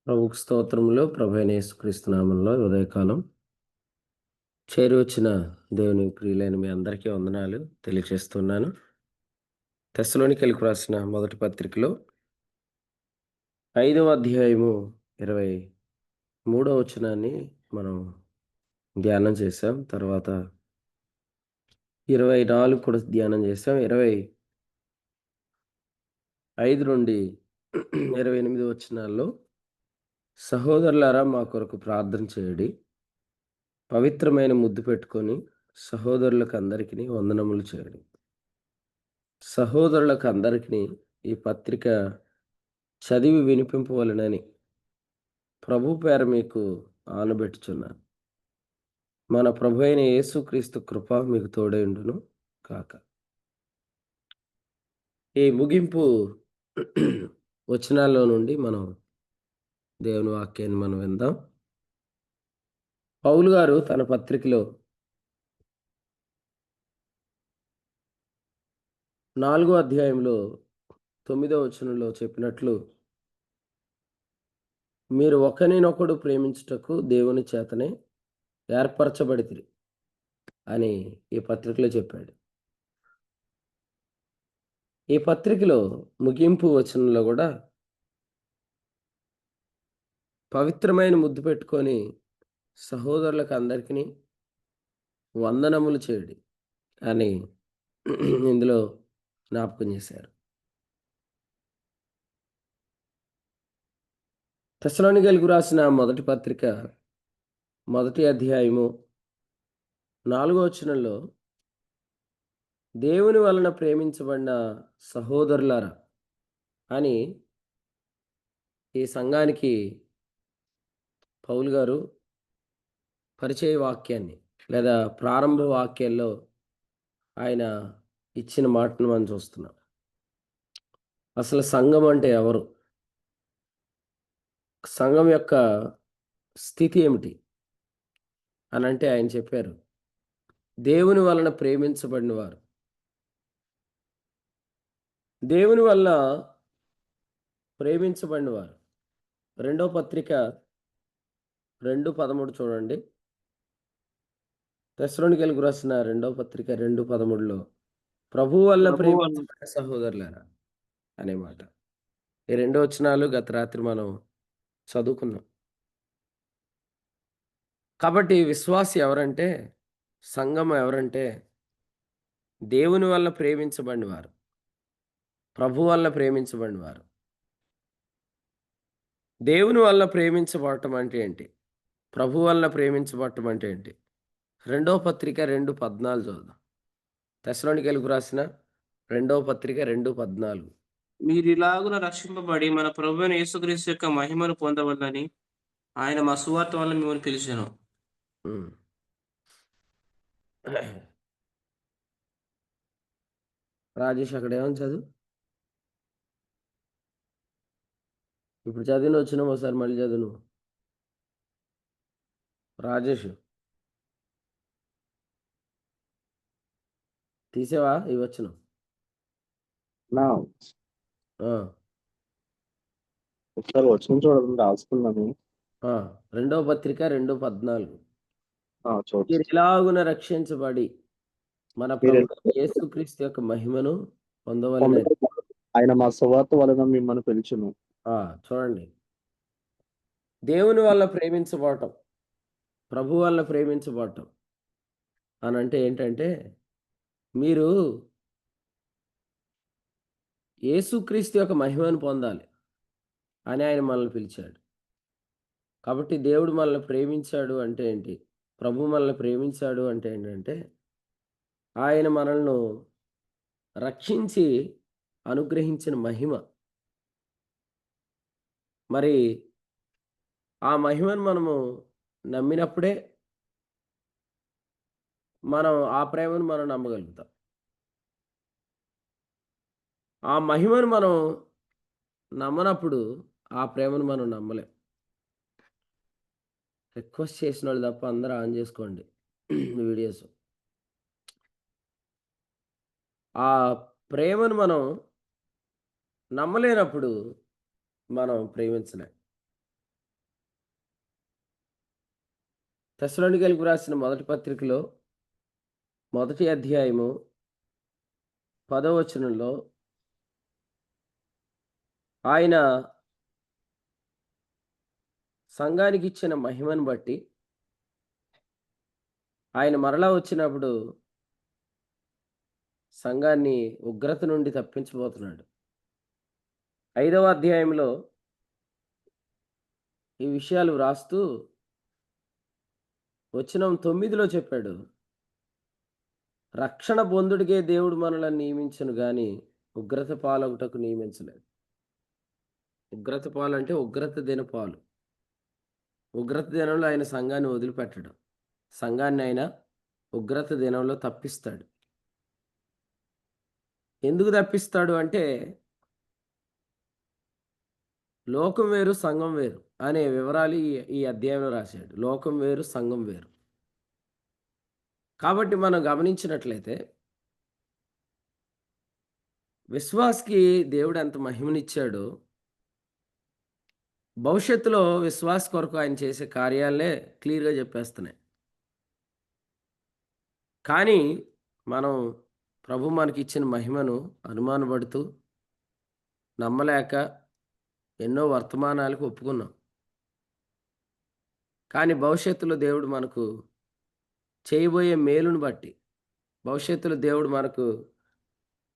ప్రభువుకు స్తోత్రములు. ప్రభువైన యేసుక్రీస్తు నామములో ఉదయకాలం చేరివచ్చిన దేవుని ప్రియులైన మీ అందరికీ వందనాలు తెలియజేస్తున్నాను. తెస్సలోనికీయులకు రాసిన మొదటి పత్రికలో 5వ అధ్యాయము 23వ వచనాన్ని మనం ధ్యానం చేశాం. తర్వాత 24 కూడా ధ్యానం చేశాం. 25 నుండి 28 వచనాల్లో సహోదరులారా మా కొరకు ప్రార్థన చేయుడి. పవిత్రమైన ముద్దు పెట్టుకొని సహోదరులకు అందరికిని వందనములు చేయుడి. సహోదరులకు అందరికిని ఈ పత్రిక చదివి వినిపింపవలెనని ప్రభు పేర మీకు ఆనబెట్టుచున్నాను. మన ప్రభు అయిన యేసుక్రీస్తు కృప మీకు తోడైండును కాక. ఈ ముగింపు వచనాల్లో నుండి మనం దేవుని వాక్యాన్ని మనం విందాం. పౌలు గారు తన పత్రికలో 4వ అధ్యాయంలో 9వ వచనంలో చెప్పినట్లు మీరు ఒకరినొకడు ప్రేమించుటకు దేవుని చేతనే ఏర్పరచబడితిరి అని ఈ పత్రికలో చెప్పాడు. ఈ పత్రికలో ముగింపు వచనంలో కూడా పవిత్రమైన ముద్దు పెట్టుకొని సహోదరులకు అందరికీ వందనములు చేయుడి అని ఇందులో జ్ఞాపకం చేశారు. తెస్సలోనికీయులకు రాసిన మొదటి పత్రిక మొదటి అధ్యాయము 4వ వచనంలో దేవుని వలన ప్రేమించబడిన సహోదరులారా అని ఈ సంఘానికి పౌలు గారు పరిచయ వాక్యాన్ని లేదా ప్రారంభ వాక్యాల్లో ఆయన ఇచ్చిన మాటను మనం చూస్తున్నాం. అసలు సంఘం అంటే ఎవరు? సంఘం యొక్క స్థితి ఏమిటి అని అంటే ఆయన చెప్పారు, దేవుని వలన ప్రేమించబడిన వారు. దేవుని వల్ల ప్రేమించబడిన వారు. రెండో పత్రిక 2:13 చూడండి. తెస్సలోనికీయులకు రాసిన రెండో పత్రిక 2:13లో ప్రభు వల్ల ప్రేమించబడిన సహోదరులారా అనే మాట. ఈ 2 వచనాలు గత రాత్రి మనం చదువుకున్నాం. కాబట్టి విశ్వాసి ఎవరంటే, సంఘం ఎవరంటే దేవుని వల్ల ప్రేమించబడిన వారు, ప్రభు వల్ల ప్రేమించబడిన వారు. దేవుని వల్ల ప్రేమించబడటం అంటే ఏంటి? ప్రభు వల్ల ప్రేమించబడటం అంటే ఏంటి? రెండో పత్రిక 2:14 చదువుదాం. తెస్సలోనికీయులకు రాసిన రెండవ పత్రిక 2:14. మీరిలాగున రక్షింపబడి మన ప్రభువైన యేసుక్రీస్తు యొక్క మహిమను పొందవలెనని ఆయన మా సువార్త వల్ల మిమ్మల్ని పిలిచెను. హ్మ్. రాజేష్ అక్కడేమని చదువు. ఇప్పుడు చదివిన వచనం ఒకసారి మళ్ళీ చదువు నువ్వు. రాజేష్ తీసావా ఈ వచనం? నా ఆ, ఒకసారి వచ్చిన చూడండి రాసుకున్నాను. రెండవ పత్రిక 2:14. చూడండి. మీరు ఇలాగున రక్షించబడి మన ప్రభు యేసుక్రీస్తు యొక్క మహిమను పొందవలెనని. ఆయన మా సువార్త వలన మిమ్మల్ని పిలిచెను. చూడండి, దేవుని వల్ల ప్రేమించబడటం, ప్రభు వల్ల ప్రేమించబడటం అని అంటే ఏంటంటే, మీరు యేసుక్రీస్తు యొక్క మహిమను పొందాలి అని ఆయన మనల్ని పిలిచాడు. కాబట్టి దేవుడు మనల్ని ప్రేమించాడు అంటే ఏంటి? ప్రభు మనల్ని ప్రేమించాడు అంటే ఏంటంటే, ఆయన మనల్ని రక్షించి అనుగ్రహించిన మహిమ. మరి ఆ మహిమను మనము నమ్మినప్పుడే మనం ఆ ప్రేమను మనం నమ్మగలుగుతాం. ఆ మహిమను మనం నమ్మనప్పుడు ఆ ప్రేమను మనం నమ్మలేం. రిక్వెస్ట్ చేసిన వాళ్ళు తప్ప అందరూ ఆన్ చేసుకోండి వీడియోస్. ఆ ప్రేమను మనం నమ్మలేనప్పుడు మనం ప్రేమించలేం. తెస్సలోనికీయులకు రాసిన మొదటి పత్రికలో మొదటి అధ్యాయము 10వ వచనంలో ఆయన సంఘానికి ఇచ్చిన మహిమను బట్టి ఆయన మరలా వచ్చినప్పుడు సంఘాన్ని ఉగ్రత నుండి తప్పించబోతున్నాడు. 5వ అధ్యాయంలో ఈ విషయాలు వ్రాస్తూ వచనం 9లో చెప్పాడు. రక్షణ పొందుడికే దేవుడు మనలను నియమించను గాని ఉగ్రత పాలగుటకు నియమించలేదు. ఉగ్రత పాలు అంటే ఉగ్రత దినపాలు. ఉగ్రత దినంలో ఆయన సంఘాన్ని వదిలిపెట్టడు. సంఘాన్ని ఆయన ఉగ్రత దినంలో తప్పిస్తాడు. ఎందుకు తప్పిస్తాడు అంటే లోకం వేరు, సంఘం వేరు అనే వివరాలు ఈ అధ్యాయంలో రాశాడు. లోకం వేరు, సంఘం వేరు. కాబట్టి మనం గమనించినట్లయితే విశ్వాస్‌కి దేవుడు ఎంత మహిమనిచ్చాడో భవిష్యత్తులో విశ్వాస్ కొరకు ఆయన చేసే కార్యాలే క్లియర్‌గా చెప్పేస్తున్నాయి. కానీ మనం ప్రభు మనకిచ్చిన మహిమను అనుమానపడుతూ, నమ్మలేక ఎన్నో వర్తమానాలకు ఒప్పుకున్నాం. కానీ భవిష్యత్తులో దేవుడు మనకు చేయబోయే మేలును బట్టి, భవిష్యత్తులో దేవుడు మనకు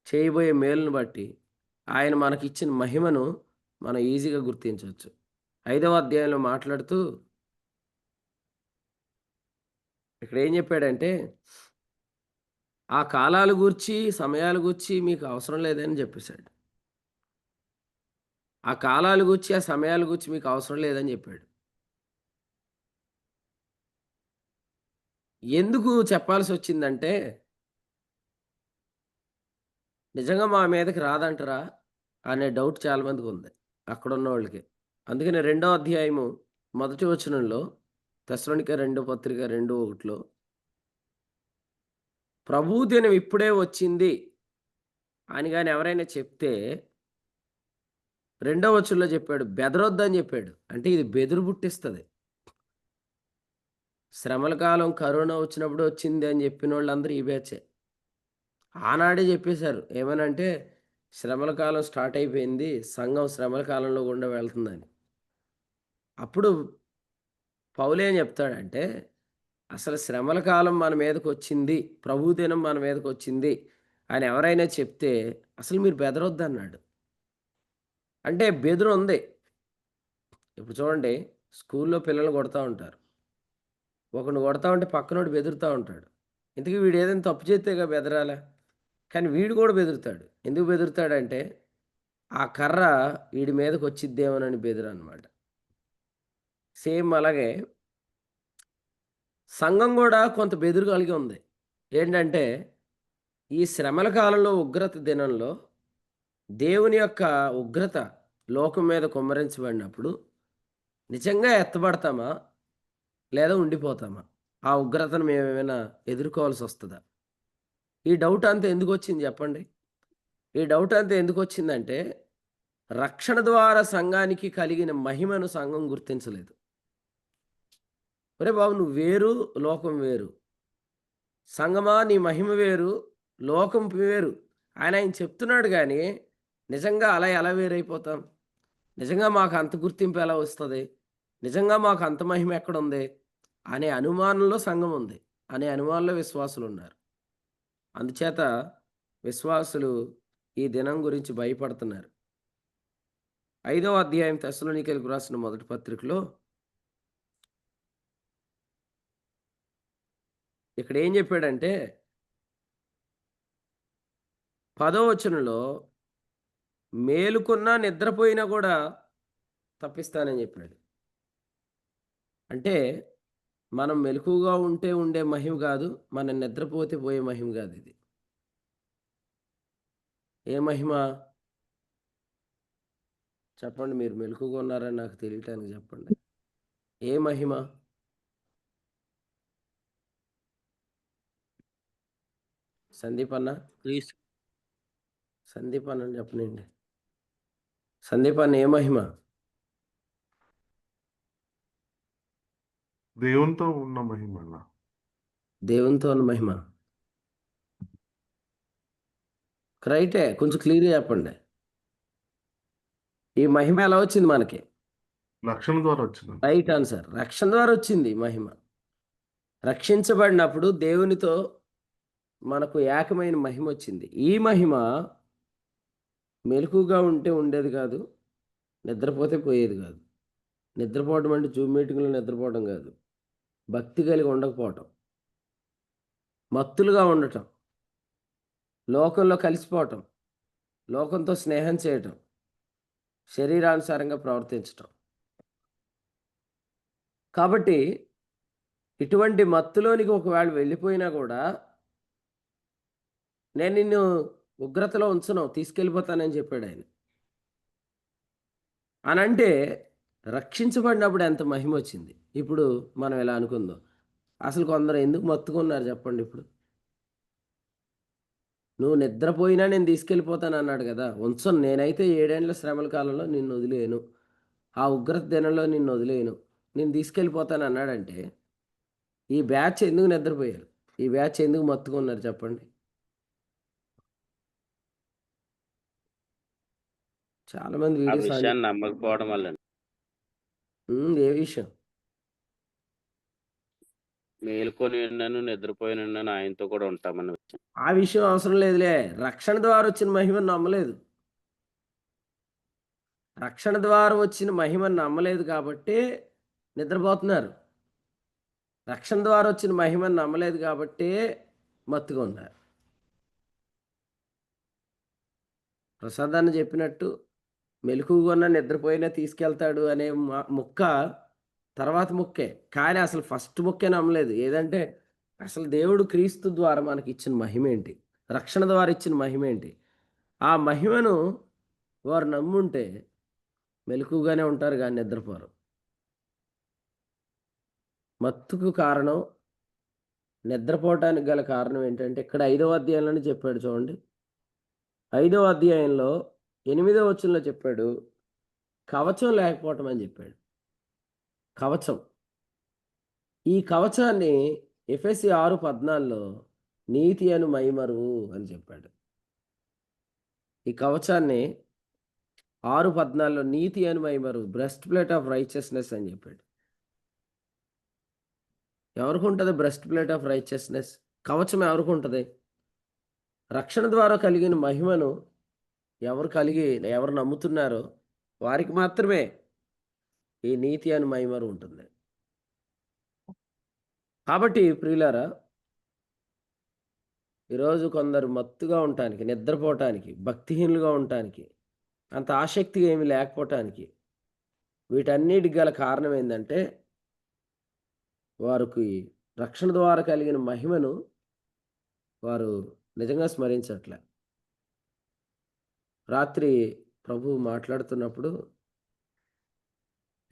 చేయబోయే మేలును బట్టి, ఆయన మనకిచ్చిన మహిమను మనం ఈజీగా గుర్తించొచ్చు. 5వ అధ్యాయంలో మాట్లాడుతూ ఇక్కడ ఏం చెప్పాడంటే, ఆ కాలాల గూర్చి, సమయాల గూర్చి మీకు అవసరం లేదని చెప్పేసాడు. ఆ కాలాల గూర్చి, ఆ సమయాల గూర్చి మీకు అవసరం లేదని చెప్పాడు. ఎందుకు చెప్పాల్సొచ్చిందంటే, నిజంగా మా మీదకి రాదంటారా? అనే డౌట్ చాలా మందికుంది. అక్కడున్నోళ్ళకి. అందుకనే 2వ అధ్యాయము మొదటి వచనంలో తెస్సలోనిక 2 పత్రిక 2:1లో ప్రభు దినం ఇప్పుడే వచ్చింది అని గాని ఎవరైనా చెప్తే, రెండో వచనంలో చెప్పాడు బెదరొద్దని చెప్పాడు. అంటే ఇది బెదురు పుట్టిస్తది. శ్రమల కాలం కరోనా వచ్చినప్పుడు వచ్చింది అని చెప్పినోళ్ళందరూ ఈ బ్యాచే. ఆనాడే చెప్పేశారు. ఏమనంటే శ్రమల కాలం స్టార్ట్ అయిపోయింది. సంఘం శ్రమల కాలంలో గుండా వెళ్తుందని. అప్పుడు పౌలేం చెప్తాడంటే, అసలు శ్రమల కాలం మన మీదకొచ్చింది. ప్రభు దినం మన మీదకొచ్చింది అని ఎవరైనా చెప్తే అసలు మీరు బెదరొద్దన్నాడు. అంటే బెదురుంది. ఇప్పుడు చూడండి స్కూల్లో పిల్లలు కొడతా ఉంటారు. ఒకడిని కొడతా ఉంటే పక్కనోడు బెదురుతా ఉంటాడు. ఇంతకీ వీడు ఏదైనా తప్పు చేత్తేగా బెదరాలా? కానీ వీడు కూడా బెదురుతాడు. ఎందుకు బెదురుతాడంటే, ఆ కర్ర వీడి మీదకొచ్చిద్దేమోనని బెదురనమాట. సేమ్ అలాగే సంఘం గూడా కొంత బెదురు కలిగి ఉంది. ఏంటంటే, ఈ శ్రమల కాలంలో ఉగ్రత దినంలో దేవుని యొక్క ఉగ్రత లోకం మీద కుమ్మరించబడినప్పుడు నిజంగా ఎత్తబడతామా? లేదా ఉండిపోతామా? ఆ ఉగ్రతను మేమేమైనా ఎదుర్కోవాల్సొస్తదా? ఈ డౌట్ అంతా ఎందుకొచ్చింది చెప్పండి? ఈ డౌట్ అంతా ఎందుకొచ్చిందంటే, రక్షణ ద్వారా సంఘానికి కలిగిన మహిమను సంఘం గుర్తించలేదు. ఒరేయ్ బాబు! నువ్వు వేరు, లోకం వేరు. సంఘమా నీ మహిమ వేరు, లోకం వేరు. ఆయన చెప్తున్నాడు గానీ, నిజంగా అలా ఎలా వేరైపోతాం? నిజంగా మాకు అంత గుర్తింపు ఎలా వస్తది? నిజంగా మాకు అంత మహిమ ఎక్కడుంది? అనే అనుమానంలో సంఘం ఉంది. అనే అనుమానంలో విశ్వాసులున్నారు. అందుచేత విశ్వాసులు ఈ దినం గురించి భయపడుతున్నారు. 5వ అధ్యాయం తెస్సలోనికీయులకు రాసిన మొదటి పత్రికలో ఇక్కడ ఏం చెప్పాడంటే 10వ వచనంలో మేలుకున్నా నిద్రపోయినా కూడా తప్పిస్తానని చెప్పాడు. అంటే మనం మెలకువగా ఉంటే ఉండే మహిమ కాదు. మనం నిద్రపోతే పోయే మహిమ కాదు ఇది. ఏ మహిమ? చెప్పండి మీరు మెలకువగా ఉన్నారని నాకు తెలియటానికి చెప్పండి. ఏ మహిమ? సందీప్ అన్న? క్రీస్తు సందీప్ అన్నని చెప్పనండి. సందీప్ అన్న ఏ మహిమ? దేవునితో ఉన్న మహిమ అన్న. దేవునితో ఉన్న మహిమ. రైటే. కొంచెం క్లియర్‌గా చెప్పండి. ఈ మహిమ ఎలా వచ్చింది మనకి? రక్షణ ద్వారా వచ్చింది. Right answer. రక్షణ ద్వారా వచ్చింది ఈ మహిమ. రక్షించబడినప్పుడు దేవునితో మనకు ఏకమైన మహిమ వచ్చింది. ఈ మహిమ మెలకువగా ఉంటే ఉండేది కాదు. నిద్రపోతే పోయేది కాదు. నిద్రపోవడం అంటే జూమ్ మీటింగ్‌లో నిద్రపోవడం కాదు. భక్తి కలిగి ఉండకపోవటం. మత్తులుగా ఉండటం. లోకంలో కలిసిపోవటం. లోకంతో స్నేహం చేయటం. శరీరానుసారంగా ప్రవర్తించటం. కాబట్టి ఇటువంటి మత్తులోనికి ఒకవేళ వెళ్ళిపోయినా కూడా నేను నిన్ను ఉగ్రతలో ఉంచను, తీసుకెళ్ళిపోతానని చెప్పాడు ఆయన. అనంటే రక్షించబడినప్పుడు ఎంత మహిమ వచ్చింది. ఇప్పుడు మనం ఇలా అనుకుందాం. అసలు కొందరు ఎందుకు మత్తుకున్నారు చెప్పండి ఇప్పుడు? నువ్వు నిద్రపోయినా నేను తీసుకెళ్ళిపోతాను అన్నాడు కదా! ఉంచను. నేనైతే 7 ఏండ్ల శ్రమల కాలంలో నిన్ను వదిలేయను. ఆ ఉగ్రత దినంలో నిన్ను వదిలేయను. నేను తీసుకెళ్ళిపోతాను అన్నాడంటే ఈ బ్యాచ్ ఎందుకు నిద్రపోయారు? ఈ బ్యాచ్ ఎందుకు మత్తుకున్నారు చెప్పండి? చాలామంది ఆ వీడియోస్ విషయాన్ని నమ్మకపోవడం వల్ల ఏ విషయం? మేలుకొని ఉన్నాను, నిద్రపోయి ఉన్నాను, ఆయనతో కూడా ఉంటామన్న విషయం. ఆ విషయం అవసరం లేదులే. రక్షణ ద్వారా వచ్చిన మహిమను నమ్మలేదు. రక్షణ ద్వారా వచ్చిన మహిమను నమ్మలేదు కాబట్టే నిద్రపోతున్నారు. రక్షణ ద్వారా వచ్చిన మహిమను నమ్మలేదు కాబట్టే మత్తుగా ఉన్నారు. ప్రసాద్ అన్న చెప్పినట్టు మెలకువగా ఉన్న నిద్రపోయినా తీసుకెళ్తాడు అనే ముక్క తర్వాత ముక్కే. కానీ అసలు ఫస్ట్ ముక్కే నమ్మలేదు. ఏదంటే అసలు దేవుడు క్రీస్తు ద్వారా మనకి ఇచ్చిన మహిమ ఏంటి? రక్షణ ద్వారా ఇచ్చిన మహిమ ఏంటి? ఆ మహిమను వారు నమ్ముంటే మెలకువగానే ఉంటారు కానీ నిద్రపోరు. మత్తుకు కారణం, నిద్రపోవటానికి గల కారణం ఏంటంటే ఇక్కడ 5వ అధ్యాయంలోనే చెప్పాడు చూడండి. 5వ అధ్యాయంలో 8వ వచనంలో చెప్పాడు కవచం లేకపోవటం అని చెప్పాడు. కవచం. ఈ కవచాన్ని ఎఫెసీ 6:14లో నీతి అను మైమరువు అని చెప్పాడు. ఈ కవచాన్ని 6:14లో నీతి అను మైమరువు, బ్రెస్ట్ ప్లేట్ ఆఫ్ రైచియస్నెస్ అని చెప్పాడు. ఎవరికి ఉంటుంది బ్రెస్ట్ ప్లేట్ ఆఫ్ రైచియస్నెస్? కవచం ఎవరికి ఉంటుంది? రక్షణ ద్వారా కలిగిన మహిమను ఎవరు నమ్ముతున్నారో వారికి మాత్రమే ఈ నీతి అని మైమరు ఉంటుంది. కాబట్టి ప్రియులారా, ఈరోజు కొందరు మత్తుగా ఉండటానికి, నిద్రపోవటానికి, భక్తిహీనులుగా ఉండటానికి, అంత ఆసక్తి ఏమి లేకపోవటానికి వీటన్నిటికి గల కారణం ఏంటంటే వారికి రక్షణ ద్వారా కలిగిన మహిమను వారు నిజంగా స్మరించట్లే. రాత్రి ప్రభువు మాట్లాడుతున్నప్పుడు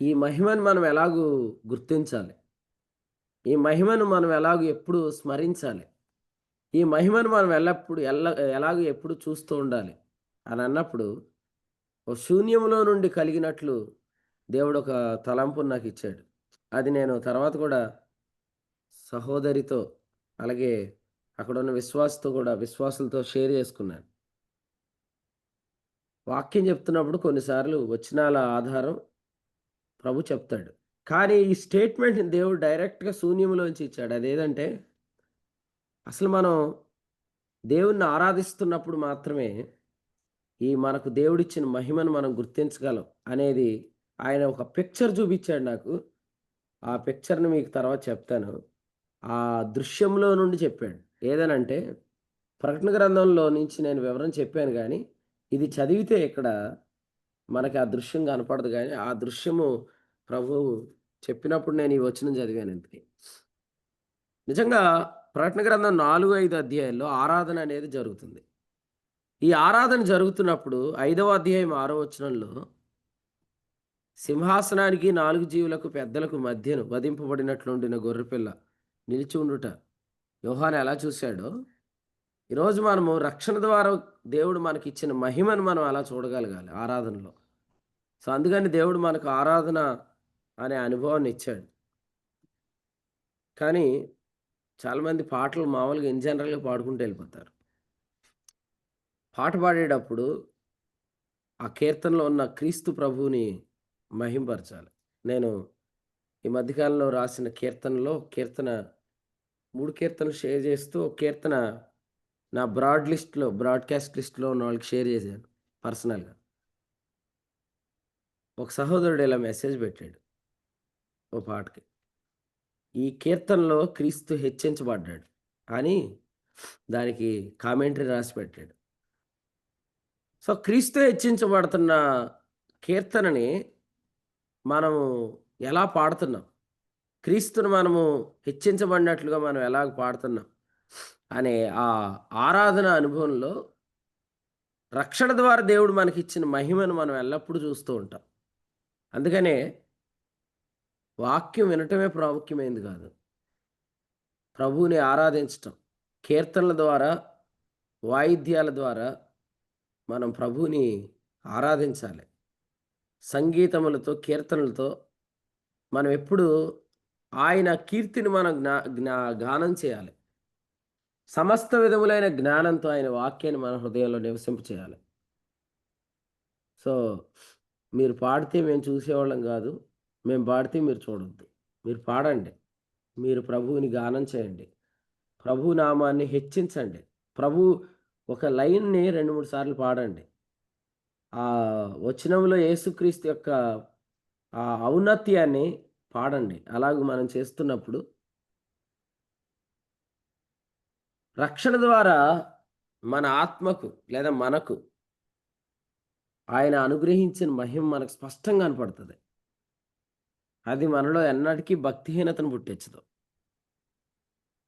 ఈ మహిమను మనం ఎలాగూ గుర్తించాలి, ఈ మహిమను మనం ఎలాగూ ఎప్పుడు స్మరించాలి, ఈ మహిమను మనం ఎలాగూ ఎప్పుడు చూస్తూ ఉండాలి అని అన్నప్పుడు ఓ శూన్యంలో నుండి కలిగినట్లు దేవుడు ఒక తలంపును నాకు ఇచ్చాడు. అది నేను తర్వాత కూడా సహోదరితో అలాగే అక్కడ ఉన్న విశ్వాసులతో షేర్ చేసుకున్నాను. వాక్యం చెప్తున్నప్పుడు కొన్నిసార్లు వచనాల ఆధారం ప్రభు చెప్తాడు. కానీ ఈ స్టేట్మెంట్ని దేవుడు డైరెక్ట్గా శూన్యంలోంచి ఇచ్చాడు. అదేదంటే అసలు మనం దేవుణ్ణి ఆరాధిస్తున్నప్పుడు మాత్రమే ఈ మనకు దేవుడిచ్చిన మహిమను మనం గుర్తించగలం అనేది ఆయన ఒక పిక్చర్ చూపించాడు నాకు. ఆ పిక్చర్ని మీకు తర్వాత చెప్తాను. ఆ దృశ్యంలో నుండి చెప్పాడు. ఏదనంటే ప్రకటన గ్రంథంలో నుంచి నేను వివరం చెప్పాను కానీ ఇది చదివితే ఇక్కడ మనకి ఆ దృశ్యం కనపడదు. కానీ ఆ దృశ్యము ప్రభువు చెప్పినప్పుడు నేను ఈ వచనం చదివాను. ఇంతకీ నిజంగా ప్రకటన గ్రంథం 4-5 అధ్యాయాల్లో ఆరాధన అనేది జరుగుతుంది. ఈ ఆరాధన జరుగుతున్నప్పుడు 5వ అధ్యాయం 6వ వచనంలో సింహాసనానికి 4 జీవులకు పెద్దలకు మధ్యను వధింపబడినట్లుండిన గొర్రెపిల్ల నిలిచి ఉండుట యోహాను ఎలా చూశాడో ఈరోజు మనము రక్షణ ద్వారా దేవుడు మనకి ఇచ్చిన మహిమను మనం అలా చూడగలగాలి ఆరాధనలో. సో అందుకని దేవుడు మనకు ఆరాధన అనే అనుభవాన్ని ఇచ్చాడు. కానీ చాలామంది పాటలు మామూలుగా ఇన్ జనరల్‌గా పాడుకుంటూ వెళ్ళిపోతారు. పాట పాడేటప్పుడు ఆ కీర్తనలో ఉన్న క్రీస్తు ప్రభువుని మహింపరచాలి. నేను ఈ మధ్యకాలంలో రాసిన కీర్తన 3 కీర్తనలు షేర్ చేస్తూ ఒక కీర్తన నా బ్రాడ్‌కాస్ట్ లిస్ట్‌లో ఉన్న వాళ్ళకి షేర్ చేశాను పర్సనల్‌గా. ఒక సహోదరుడు ఇలా మెసేజ్ పెట్టాడు ఓ పాటకి. ఈ కీర్తనలో క్రీస్తు హెచ్చించబడ్డాడు అని దానికి కామెంటరీ రాసి పెట్టాడు. సో, క్రీస్తు హెచ్చించబడుతున్న కీర్తనని మనము ఎలా పాడుతున్నాం? క్రీస్తును మనము హెచ్చించబడినట్లుగా మనం ఎలాగ పాడుతున్నాం? అనే ఆ ఆరాధన అనుభవంలో రక్షణ ద్వారా దేవుడు మనకిచ్చిన మహిమను మనం ఎల్లప్పుడూ చూస్తూ ఉంటాం. అందుకనే వాక్యం వినటమే ప్రాముఖ్యమైనది కాదు. ప్రభువుని ఆరాధించటం. కీర్తనల ద్వారా, వాయిద్యాల ద్వారా మనం ప్రభువుని ఆరాధించాలి. సంగీతములతో, కీర్తనలతో మనం ఎప్పుడూ ఆయన కీర్తిని మనం గానం చేయాలి. సమస్త విధములైన జ్ఞానంతో ఆయన వాక్యాన్ని మన హృదయంలో నివసింపచేయాలి. సో, మీరు పాడితే మేము చూసేవాళ్ళం కాదు. మేము పాడితే మీరు చూడొద్దు. మీరు పాడండి. మీరు ప్రభువుని గానం చేయండి. ప్రభు నామాన్ని హెచ్చించండి. ప్రభు ఒక లైన్‌ని 2, 3 సార్లు పాడండి. ఆ వచనంలో యేసుక్రీస్తు యొక్క ఆ ఔన్నత్యాన్ని పాడండి. అలాగ మనం చేస్తున్నప్పుడు రక్షణ ద్వారా మన ఆత్మకు లేదా మనకు ఆయన అనుగ్రహించిన మహిమ మనకు స్పష్టంగా కనపడుతది. అది మనలో ఎన్నటికీ భక్తిహీనతను పుట్టించదు.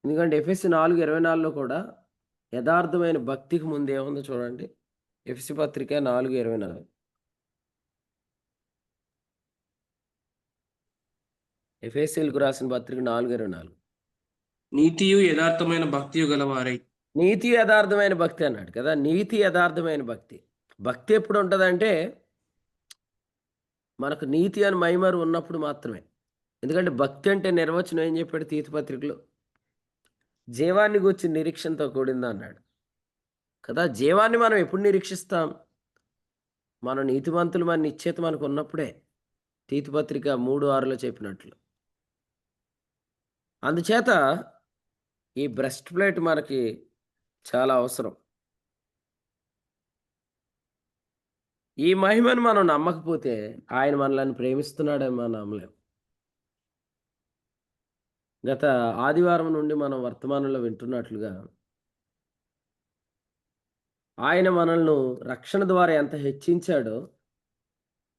ఎందుకంటే ఎఫెసీ 4:24లో కూడా యథార్థమైన భక్తికి ముందు ఏముందో చూడండి. ఎఫెసీ పత్రిక 4:24. ఎఫెసీయులకు రాసిన పత్రిక 4:24. నీతియు యథార్థమైన భక్తియు గలవారై. నీతి యథార్థమైన భక్తి అన్నాడు కదా! నీతి యథార్థమైన భక్తి. భక్తి ఎప్పుడు ఉంటదంటే మనకు నీతి అని మైమరు ఉన్నప్పుడు మాత్రమే. ఎందుకంటే భక్తి అంటే నిర్వచనం ఏం చెప్పాడు తీతు పత్రికలో? జీవాన్ని గూర్చిన నిరీక్షణతో కూడిందన్నాడు. కదా! జీవాన్ని మనం ఎప్పుడు నిరీక్షిస్తాం? మనం నీతిమంతులు మన నిశ్చయిత మనకున్నప్పుడే. తీతు పత్రిక 3:6లో చెప్పినట్లు. అందుచేత ఈ బ్రెస్ట్ ప్లేట్ మనకి చాలా అవసరం. ఈ మహిమను మనం నమ్మకపోతే ఆయన మనల్ని ప్రేమిస్తున్నాడని మనం నమ్మలేం. గత ఆదివారం నుండి మనం వర్తమానంలో వింటున్నట్లుగా ఆయన మనల్ని రక్షణ ద్వారా ఎంత హెచ్చించాడో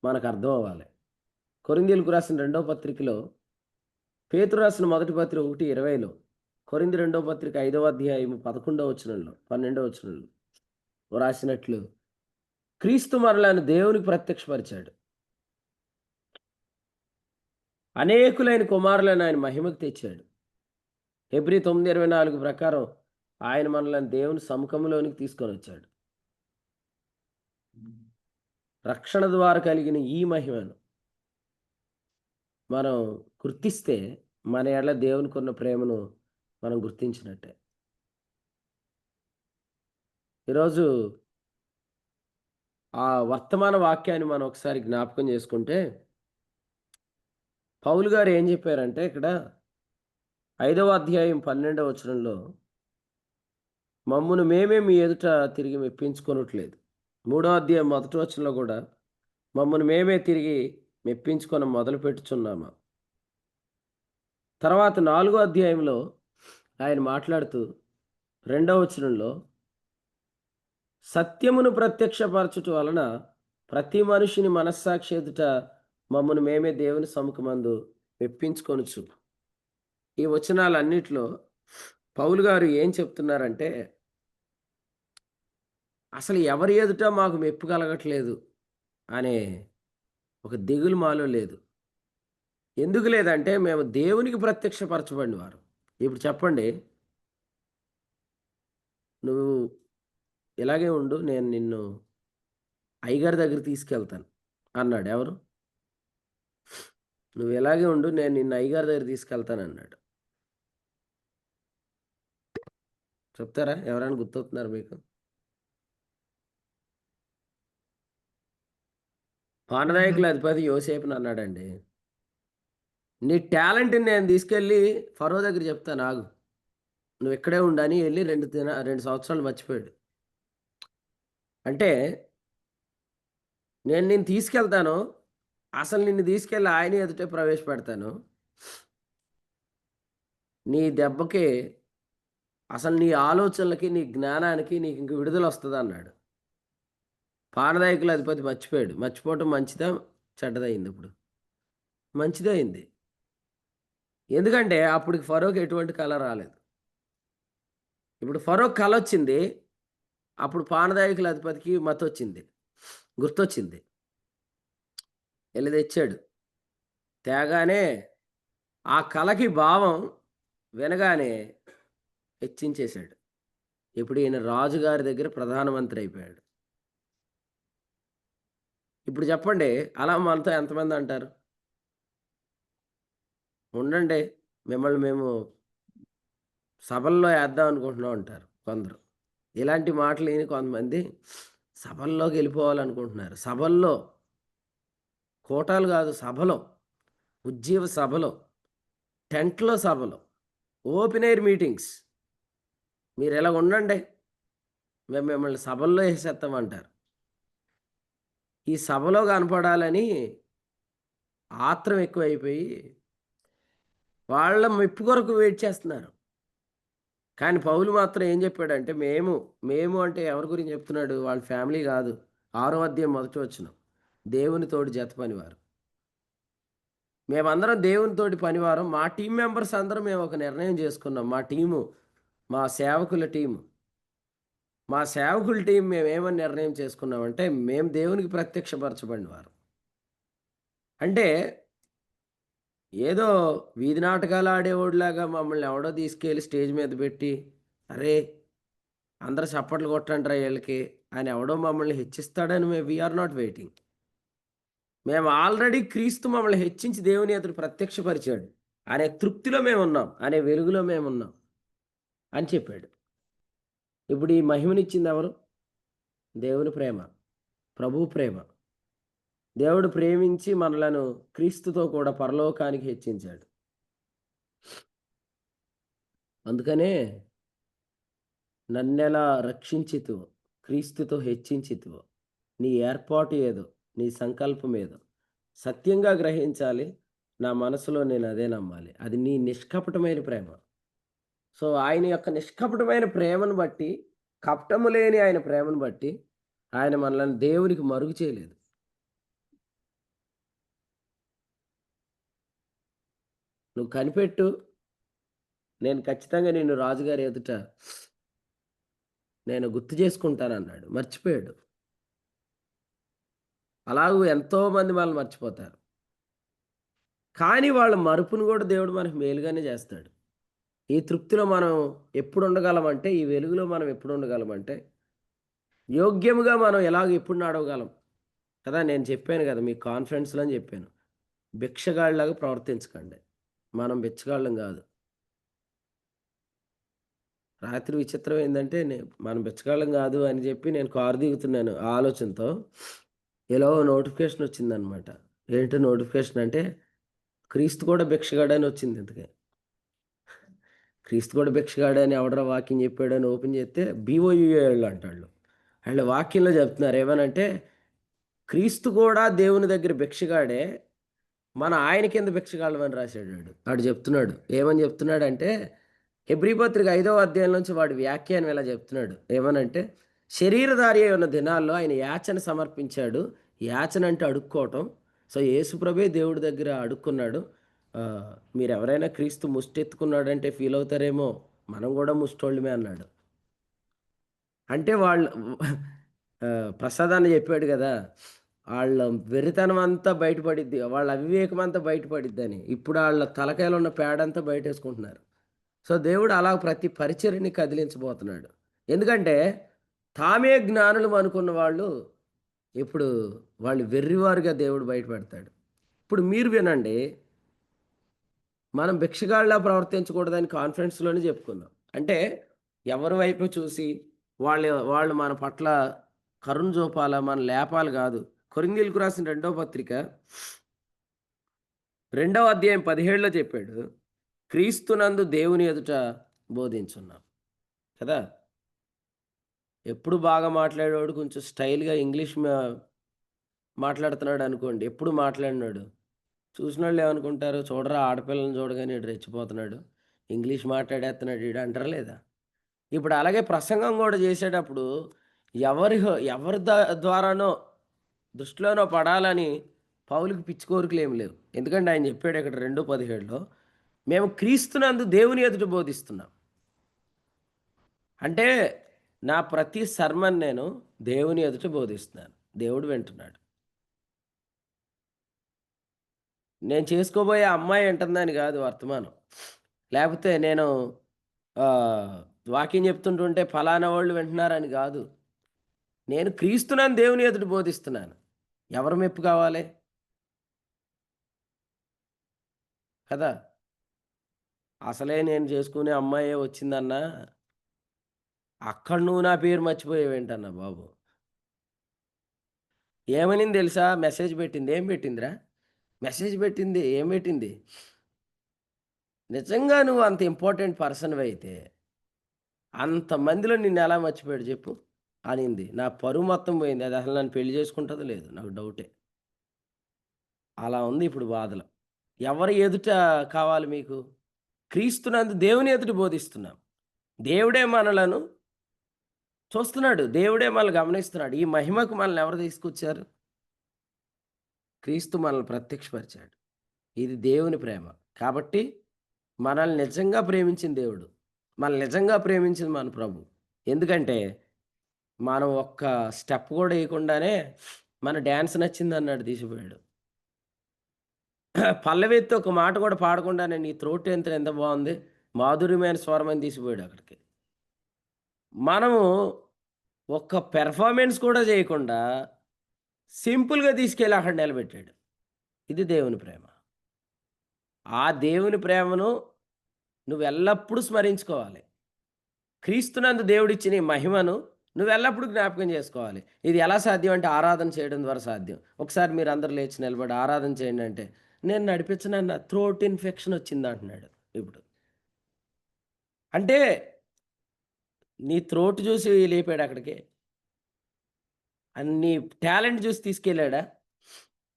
మనకు అర్థం అవ్వాలి. కొరింథీయులకు రాసిన 2వ పత్రికలో, పేతురు రాసిన మొదటి పత్రిక 1:20లో, కొరింథీ 2వ పత్రిక 5వ అధ్యాయం 11వ వచనంలో, 12వ వచనంలో రాసినట్లు క్రీస్తు మనలను దేవునికి ప్రత్యక్షపరిచాడు. అనేకులైన కుమారులను ఆయన మహిమకు తెచ్చాడు. హెబ్రీ 9:24 ప్రకారం ఆయన మనల్ని దేవుని సముఖంలోనికి తీసుకొని వచ్చాడు. రక్షణ ద్వారా కలిగిన ఈ మహిమను మనం గుర్తిస్తే మన ఎడల దేవునికి ఉన్న ప్రేమను మనం గుర్తించినట్టే. ఈరోజు ఆ వర్తమాన వాక్యాన్ని మనం ఒకసారి జ్ఞాపకం చేసుకుంటే పౌలు గారు ఏం చెప్పారంటే ఇక్కడ 5వ అధ్యాయం 12వ వచనంలో మమ్మును మేమే మీ ఎదుట తిరిగి మెప్పించుకొనట్లేదు. 3వ అధ్యాయం 1వ వచనంలో కూడా మమ్మల్ని మేమే తిరిగి మెప్పించుకొని మొదలు పెట్టుచున్నామా. తర్వాత 4వ అధ్యాయంలో ఆయన మాట్లాడుతూ 2వ వచనంలో సత్యమును ప్రత్యక్షపరచుట వలన ప్రతి మనిషిని మనస్సాక్షి ఎదుట మమ్మల్ని మేమే దేవుని సముఖమందు మెప్పించుకొనుచు. ఈ వచనాలన్నిటిలో పౌలు గారు ఏం చెప్తున్నారంటే అసలు ఎవరి ఎదుట మాకు మెప్పు కలగట్లేదు అనే ఒక దిగులు మాలో లేదు. ఎందుకు లేదంటే మేము దేవునికి ప్రత్యక్షపరచబడిన వారు. ఇప్పుడు చెప్పండి, నువ్వు ఇలాగే ఉండు, నేను నిన్ను అయ్యగారి దగ్గరికి తీసుకెళ్తాను అన్నాడు. ఎవరు? నువ్వు ఇలాగే ఉండు, నేను నిన్ను అయ్యగారి దగ్గర తీసుకెళ్తాను అన్నాడు. చెప్తారా? ఎవరైనా గుర్తొస్తున్నారు మీకు? పానదాయకుల అధిపతి యోసేపుని అన్నాడండి, నీ టాలెంట్ని నేను తీసుకెళ్ళి ఫరో దగ్గర చెప్తాను, ఆగు, నువ్వు ఇక్కడే ఉండని వెళ్ళి 2 సంవత్సరాలు మర్చిపోయాడు. అంటే నేను నిన్ను తీసుకెళ్తాను, అసలు నిన్ను తీసుకెళ్ళి ఆయన ఎదుటే ప్రవేశపెడతాను, నీ దెబ్బకి అసలు నీ ఆలోచనలకి నీ జ్ఞానానికి నీకు ఇంక విడుదల వస్తుంది అన్నాడు. పానదాయకుల అధిపతి మర్చిపోయాడు. మర్చిపోవటం మంచిదా చెడ్డదయింది? ఇప్పుడు మంచిదే అయింది. ఎందుకంటే అప్పటికి ఫరోకి ఎటువంటి కళ రాలేదు. ఇప్పుడు ఫరోకి కళ వచ్చింది, అప్పుడు పానదాయకుల అధిపతికి మతొచ్చింది, గుర్తొచ్చింది, వెళ్ళి తెచ్చాడు. తేగానే ఆ కళకి భావం వినగానే హెచ్చించేశాడు. ఇప్పుడు ఈయన రాజుగారి దగ్గర ప్రధానమంత్రి అయిపోయాడు. ఇప్పుడు చెప్పండి, అలా మనతో ఎంతమంది అంటారు? ఉండండి, మిమ్మల్ని మేము సభల్లో వేద్దాం అనుకుంటున్నాం అంటారు కొందరు. ఇలాంటి మాటలు విని కొంతమంది సభల్లోకి వెళ్ళిపోవాలనుకుంటున్నారు. సభల్లో, కోటాలు కాదు, సభలో, ఉజ్జీవ సభలో, టెంట్లో సభలో, ఓపెన్ ఎయిర్ మీటింగ్స్, మీరు ఇలా ఉండండి, మేము మిమ్మల్ని సభల్లో వేసేస్తామంటారు. ఈ సభలో కనపడాలని ఆత్రం ఎక్కువైపోయి వాళ్ళ మెప్పు కొరకు వెయిట్ చేస్తున్నారు. కానీ పౌలు మాత్రం ఏం చెప్పాడంటే, మేము అంటే ఎవరి గురించి చెప్తున్నాడు? వాళ్ళ ఫ్యామిలీ కాదు. 6వ అధ్యాయం మొదటి వచనం, దేవుని తోటి జత పనివారు. మేమందరం దేవుని తోటి పనివారం. మా టీం మెంబర్స్ అందరం మేము ఒక నిర్ణయం చేసుకున్నాం. మా టీము, మా సేవకుల టీము, మా సేవకుల టీం మేము ఏమని నిర్ణయం చేసుకున్నామంటే, మేము దేవునికి ప్రత్యక్షపరచబడిన వారు. అంటే ఏదో వీధి నాటకాలు ఆడేవాడిలాగా మమ్మల్ని ఎవడో తీసుకెళ్ళి స్టేజ్ మీద పెట్టి, అరే అందరూ చప్పట్లు కొట్టండి రా వీళ్ళకి అని ఎవడో మమ్మల్ని హెచ్చిస్తాడని వీఆర్ నాట్ వెయిటింగ్. మేము ఆల్రెడీ క్రీస్తు మమ్మల్ని హెచ్చించి దేవుని ఎదురు ప్రత్యక్షపరిచాడు అనే తృప్తిలో మేము ఉన్నాం, అనే వెలుగులో మేము ఉన్నాం అని చెప్పాడు. ఇప్పుడు ఈ మహిమనిచ్చింది ఎవరు? దేవుని ప్రేమ, ప్రభు ప్రేమ. దేవుడు ప్రేమించి మనలను క్రీస్తుతో కూడా పరలోకానికి హెచ్చించాడు. అందుకనే నన్నెలా రక్షించితువో క్రీస్తుతో హెచ్చించితువో, నీ ఏర్పాటు ఏదో, నీ సంకల్పం ఏదో సత్యంగా గ్రహించాలి. నా మనసులో నేను అదే నమ్మాలి. అది నీ నిష్కపటమైన ప్రేమ. సో ఆయన యొక్క నిష్కపటమైన ప్రేమను బట్టి, కపటము లేని ఆయన ప్రేమను బట్టి ఆయన మనల్ని దేవునికి మరుగు చేయలేదు. నువ్వు కనిపెట్టు, నేను ఖచ్చితంగా నిన్ను రాజుగారి ఎదుట నేను గుర్తు చేసుకుంటానన్నాడు. మర్చిపోయాడు. అలాగూ ఎంతోమంది మనల్ని మర్చిపోతారు. కానీ వాళ్ళ మరుపును కూడా దేవుడు మనకు మేలుగానే చేస్తాడు. ఈ తృప్తిలో మనం ఎప్పుడు ఉండగలమంటే, ఈ వెలుగులో మనం ఎప్పుడు ఉండగలమంటే, యోగ్యముగా మనం ఎలాగ ఎప్పుడు నడవగలం కదా. నేను చెప్పాను కదా మీకు కాన్ఫరెన్స్లో అని చెప్పాను, భిక్షగాళ్ళలాగా ప్రవర్తించకండి. మనం బిచ్చగాళ్ళం కాదు. రాత్రి విచిత్రం ఏంటంటే, మనం బిచ్చగాళ్ళం కాదు అని చెప్పి నేను కారు దిగుతున్నాను ఆ ఆలోచనతో, ఇలా నోటిఫికేషన్ వచ్చిందనమాట. ఏంటి నోటిఫికేషన్ అంటే, క్రీస్తు కూడా భిక్షగాడని వచ్చింది. ఇంతకే క్రీస్తు కూడా భిక్షగాడని ఎవడరా వాక్యం చెప్పాడని ఓపెన్ చేస్తే బీఓయూఏళ్ళు అంటాళ్ళు. వాళ్ళు వాక్యంలో చెప్తున్నారు ఏమనంటే, క్రీస్తు కూడా దేవుని దగ్గర భిక్షగాడే, మన ఆయన కింద భిక్షగాళ్ళమని రాశాడు. వాడు చెప్తున్నాడు. ఏమని చెప్తున్నాడంటే, హెబ్రీ పత్రిక 5వ అధ్యాయం నుంచి వాడి వ్యాఖ్యానం ఇలా చెప్తున్నాడు. ఏమనంటే, శరీరధారి అయి ఉన్న దినాల్లో ఆయన యాచన సమర్పించాడు. యాచన అంటే అడుక్కోవటం. సో యేసుప్రభే దేవుడి దగ్గర అడుక్కున్నాడు. మీరు ఎవరైనా క్రీస్తు ముష్టెత్తుకున్నాడంటే ఫీల్ అవుతారేమో, మనం కూడా ముష్టోళ్ళమే అన్నాడు. అంటే వాళ్ళు ప్రసాదాన్ని చెప్పాడు కదా, వాళ్ళ వెర్రితనం అంతా బయటపడిద్ది, వాళ్ళ అవివేకం అంతా బయటపడిద్దని. ఇప్పుడు వాళ్ళ తలకాయలో ఉన్న పేడంతా బయటేసుకుంటున్నారు. సో దేవుడు అలా ప్రతి పరిచర్ని కదిలించబోతున్నాడు. ఎందుకంటే తామే జ్ఞానులు అనుకున్న వాళ్ళు ఇప్పుడు వాళ్ళు వెర్రివారుగా దేవుడు బయటపెడతాడు. ఇప్పుడు మీరు వినండి, మనం భిక్షగాళ్ళ ప్రవర్తించకూడదని కాన్ఫరెన్స్లోనే చెప్పుకుందాం. అంటే ఎవరి వైపు చూసి వాళ్ళు మన పట్ల కరుణ చూపాలా, మన లేపాలి కాదు. కొరింథీయులకు రాసిన 2వ పత్రిక 2వ అధ్యాయం 17లో చెప్పాడు, క్రీస్తునందు దేవుని ఎదుట బోధించున్నాం కదా. ఎప్పుడు బాగా మాట్లాడేవాడు కొంచెం స్టైల్గా ఇంగ్లీష్ మాట్లాడుతున్నాడు అనుకోండి, ఎప్పుడు మాట్లాడినాడు చూసిన వాళ్ళు ఏమనుకుంటారు, చూడరా ఆడపిల్లని చూడగానే ఈడు రెచ్చిపోతున్నాడు, ఇంగ్లీష్ మాట్లాడేస్తున్నాడు ఈడు అంటారా లేదా. ఇప్పుడు అలాగే ప్రసంగం కూడా చేసేటప్పుడు ఎవరి ద్వారానో దృష్టిలోనో పడాలని పౌలుకి పిచ్చి కోరికలు ఏమి లేవు. ఎందుకంటే ఆయన చెప్పాడు ఇక్కడ 2:17లో, మేము క్రీస్తునందు దేవుని ఎదుట బోధిస్తున్నాం. అంటే నా ప్రతి సర్మన్ నేను దేవుని ఎదుట బోధిస్తున్నాను, దేవుడు వింటున్నాడు. నేను చేసుకోబోయే అమ్మాయి వింటుందని కాదు వర్తమానం, లేకపోతే నేను వాక్యం చెప్తుంటుంటే ఫలానా వాళ్ళు వింటున్నారని కాదు. నేను క్రీస్తునందు దేవుని ఎదుట బోధిస్తున్నాను. ఎవరు మెప్పు కావాలి కదా. అసలే నేను చేసుకునే అమ్మాయే వచ్చిందన్నా, అక్కడ నువ్వు నా పేరు మర్చిపోయావేంటన్నా బాబు. ఏమనింది తెలుసా, మెసేజ్ పెట్టింది. ఏం పెట్టిందిరా మెసేజ్ పెట్టింది? ఏం పెట్టింది? నిజంగా నువ్వు అంత ఇంపార్టెంట్ పర్సన్ అయితే అంతమందిలో నిన్ను ఎలా మర్చిపోయాడు చెప్పు అనింది. నా పరువు మొత్తం పోయింది. అది అసలు నన్ను పెళ్లి చేసుకుంటుందో లేదు నాకు డౌటే. అలా ఉంది ఇప్పుడు బాధలు. ఎవరి ఎదుట కావాలి మీకు? క్రీస్తునందు దేవుని ఎదుట బోధిస్తున్నాం. దేవుడే మనలను చూస్తున్నాడు, దేవుడే మనల్ని గమనిస్తున్నాడు. ఈ మహిమకు మనల్ని ఎవరు తీసుకొచ్చారు? క్రీస్తు మనల్ని ప్రత్యక్షపరిచాడు. ఇది దేవుని ప్రేమ. కాబట్టి మనల్ని నిజంగా ప్రేమించిన దేవుడు, మనల్ని నిజంగా ప్రేమించింది మన ప్రభు. ఎందుకంటే మనం ఒక్క స్టెప్ కూడా వేయకుండానే మన డ్యాన్స్ నచ్చింది అన్నాడు, తీసిపోయాడు. పల్లవెత్తి ఒక మాట కూడా పాడకుండానే నీ త్రోట్ ఎంత బాగుంది, మాధుర్యమైన స్వరం అని తీసిపోయాడు అక్కడికి. మనము ఒక్క పెర్ఫార్మెన్స్ కూడా చేయకుండా సింపుల్గా తీసుకెళ్ళి అక్కడ నిలబెట్టాడు. ఇది దేవుని ప్రేమ. ఆ దేవుని ప్రేమను నువ్వు ఎల్లప్పుడూ స్మరించుకోవాలి. క్రీస్తునందు దేవుడిచ్చిన ఈ మహిమను నువ్వు ఎల్లప్పుడూ జ్ఞాపకం చేసుకోవాలి. ఇది ఎలా సాధ్యం అంటే ఆరాధన చేయడం ద్వారా సాధ్యం. ఒకసారి మీరు అందరూ లేచి నిలబడి ఆరాధన చేయండి అంటే, నేను నడిపించిన థ్రోట్ ఇన్ఫెక్షన్ వచ్చింది అంటున్నాడు. ఇప్పుడు అంటే నీ థ్రోట్ చూసి లేపాడు అక్కడికి, నీ టాలెంట్ చూసి తీసుకెళ్ళాడా?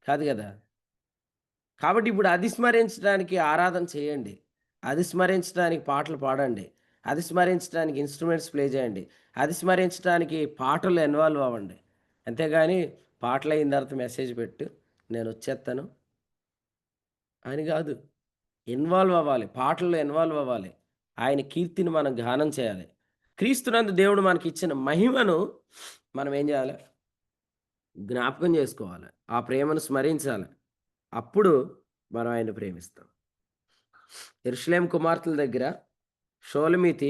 కాదు కదా. కాబట్టి ఇప్పుడు అది స్మరించడానికి ఆరాధన చేయండి, అది స్మరించడానికి పాటలు పాడండి, అది స్మరించడానికి ఇన్స్ట్రుమెంట్స్ ప్లే చేయండి, అది స్మరించడానికి పాటలు ఇన్వాల్వ్ అవ్వండి. అంతేగాని పాటలు అయిన తర్వాత మెసేజ్ పెట్టు నేను వచ్చేస్తాను అని కాదు. ఇన్వాల్వ్ అవ్వాలి, పాటల్లో ఇన్వాల్వ్ అవ్వాలి, ఆయన కీర్తిని మనం గానం చేయాలి. క్రీస్తునందు దేవుడు మనకి ఇచ్చిన మహిమను మనం ఏం చేయాలి? జ్ఞాపకం చేసుకోవాలి, ఆ ప్రేమను స్మరించాలి. అప్పుడు మనం ఆయన ప్రేమిస్తాం. యెరూషలేం కుమార్తెల దగ్గర షోలమీతి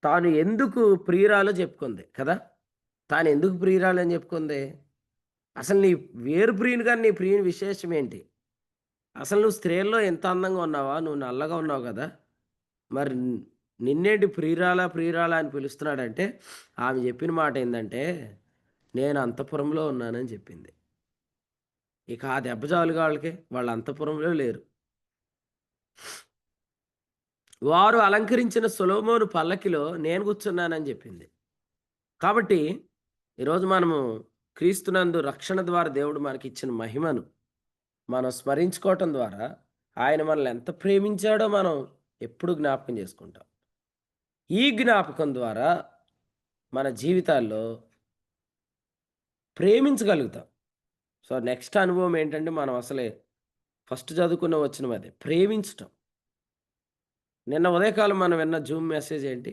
తాను ఎందుకు ప్రియురాలో చెప్పుకుంది కదా. తాను ఎందుకు ప్రియురాలు అని చెప్పుకుంది? అసలు నీ వేరు ప్రియుని కానీ నీ ప్రియుని విశేషం ఏంటి? అసలు నువ్వు స్త్రీల్లో ఎంత అందంగా ఉన్నావా? నువ్వు నల్లగా ఉన్నావు కదా, మరి నిన్నేంటి ప్రియురాలా అని పిలుస్తున్నాడంటే, ఆమె చెప్పిన మాట ఏంటంటే, నేను అంతఃపురంలో ఉన్నానని చెప్పింది. ఇక ఆ దెబ్బ చాలుగా వాళ్ళ అంతఃపురంలో లేరు. వారు అలంకరించిన సొలొమోను పల్లకిలో నేను కూర్చున్నానని చెప్పింది. కాబట్టి ఈరోజు మనము క్రీస్తునందు రక్షణ ద్వారా దేవుడు మనకి ఇచ్చిన మహిమను మనం స్మరించుకోవటం ద్వారా ఆయన మనల్ని ఎంత ప్రేమించాడో మనం ఎప్పుడు జ్ఞాపకం చేసుకుంటాం. ఈ జ్ఞాపకం ద్వారా మన జీవితాల్లో ప్రేమించగలుగుతాం. సో నెక్స్ట్ అనుభవం ఏంటంటే, మనం అసలే ఫస్ట్ చదువుకున్న వచ్చిన అదే ప్రేమించటం. నిన్న ఉదయకాలం మనం విన్న జూమ్ మెసేజ్ ఏంటి?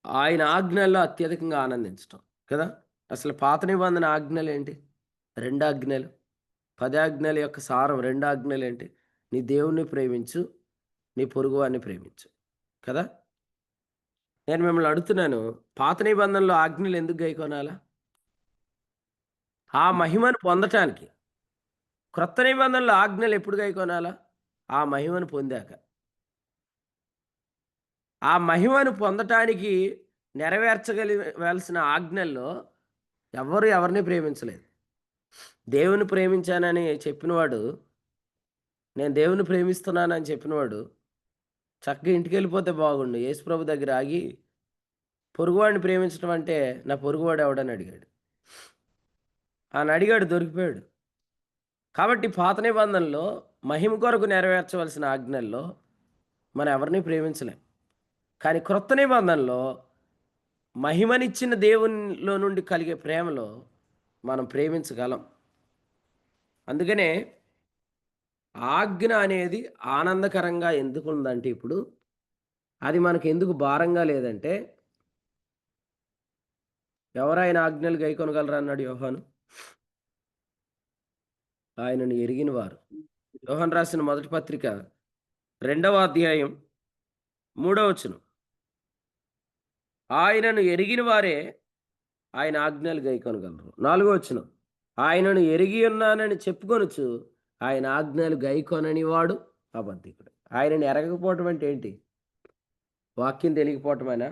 ఆయన ఆజ్ఞల్లో అత్యధికంగా ఆనందించటం కదా. అసలు పాత నిబంధన ఆజ్ఞలు ఏంటి? 2 ఆజ్ఞలు. 10 ఆజ్ఞల యొక్క సారం 2 ఆజ్ఞలు ఏంటి? నీ దేవుణ్ణి ప్రేమించు, నీ పొరుగువాన్ని ప్రేమించు కదా. నేను మిమ్మల్ని అడుగుతున్నాను, పాత నిబంధనలో ఆజ్ఞలు ఎందుకు గైకొనాలా? ఆ మహిమను పొందటానికి. క్రొత్త నిబంధనలో ఆజ్ఞలు ఎప్పుడు గైకొనాలా? ఆ మహిమను పొందాక. ఆ మహిమను పొందటానికి నెరవేర్చగలిగాల్సిన ఆజ్ఞల్లో ఎవరు ఎవరిని ప్రేమించలేదు. దేవుని ప్రేమించానని చెప్పినవాడు, నేను దేవుని ప్రేమిస్తున్నానని చెప్పినవాడు చక్కగా ఇంటికెళ్ళిపోతే బాగుండు. యేసుప్రభు దగ్గర ఆగి, పొరుగువాడిని ప్రేమించడం అంటే నా పొరుగువాడు ఎవడని అడిగాడు. ఆయన అడిగాడు, దొరికిపోయాడు. కాబట్టి పాత నిబంధనలో మహిమ కొరకు నెరవేర్చవలసిన ఆజ్ఞల్లో మనం ఎవరిని ప్రేమించలేం. కానీ క్రొత్త నిబంధనలో మహిమనిచ్చిన దేవునిలో నుండి కలిగే ప్రేమలో మనం ప్రేమించగలం. అందుకనే ఆజ్ఞ అనేది ఆనందకరంగా ఎందుకు ఉందంటే, ఇప్పుడు అది మనకు ఎందుకు భారంగా లేదంటే, ఎవరైనా ఆజ్ఞలు గైకొనగలరా అన్నాడు యోహాను. ఆయనను ఎరిగిన వారు. యోహాను రాసిన మొదటి పత్రిక 2వ అధ్యాయం 3వ వచనం. ఆయనను ఎరిగిన వారే ఆయన ఆజ్ఞలు గైకొనగలరు. 4వ వచనం. ఆయనను ఎరిగి ఉన్నానని చెప్పుకొనుచు ఆయన ఆజ్ఞలు గైకొనని వాడు అబద్ధికుడు. ఆయనను ఎరగకపోవటం అంటే ఏంటి? వాక్యం తెలియకపోవటమేనా?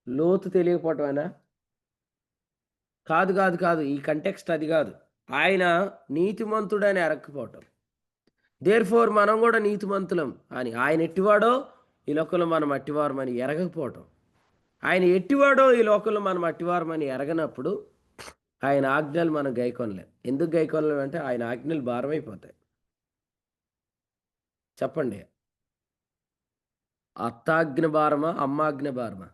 లోతు తెలియకపోవటమేనా? కాదు కాదు కాదు, ఈ కంటెక్స్ట్ అది కాదు. ఆయన నీతిమంతుడని ఎరగకపోవటం. దేర్ఫోర్ మనం కూడా నీతిమంతులం అని, ఆయన ఎట్టివాడో ఈ లోకంలో మనం అట్టివారమని ఎరగకపోవటం. ఆయన ఎట్టివాడో ఈ లోకంలో మనం అట్టివారమని ఎరగనప్పుడు ఆయన ఆజ్ఞలు మనం గైకొనలేం. ఎందుకు గైకొనలేం అంటే ఆయన ఆజ్ఞలు భారమైపోతాయి. చెప్పండి, అత్తాజ్ఞ భారమా, అమ్మాజ్ఞ భారమా?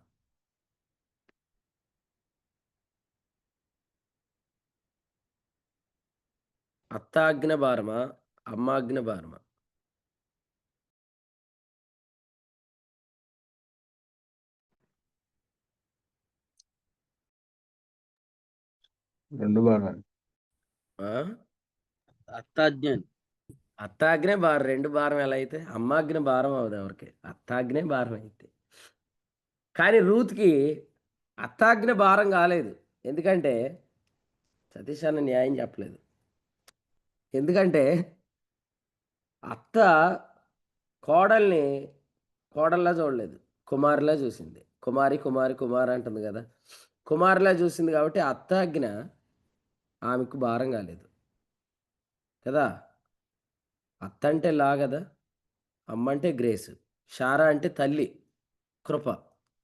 అత్తాజ్ఞ భారమా, అమ్మాజ్ఞ భారమా? రెండు భాగాలు. ఆ? అత్తాజ్ఞాని. అత్తాజ్ఞే భారం. రెండు భారం ఎలా అయితే? అమ్మాజ్ఞ భారం అవుతుంది ఎవరికి? అత్తాజ్ఞే భారం అయితే. కానీ రూత్కి అత్తాజ్ఞ భారం కాలేదు. ఎందుకంటే సతీష్ అన్న న్యాయం చెప్పలేదు. ఎందుకంటే అత్త కోడల్ని కోడల్లా చూడలేదు, కుమారులా చూసింది. కుమారి కుమారి కుమారి అంటుంది కదా, కుమారులా చూసింది. కాబట్టి అత్తాజ్ఞ ఆమెకు భారం కాలేదు కదా. అత్త అంటే లా కదా, అమ్మ అంటే గ్రేస్, షారా అంటే తల్లి, కృప.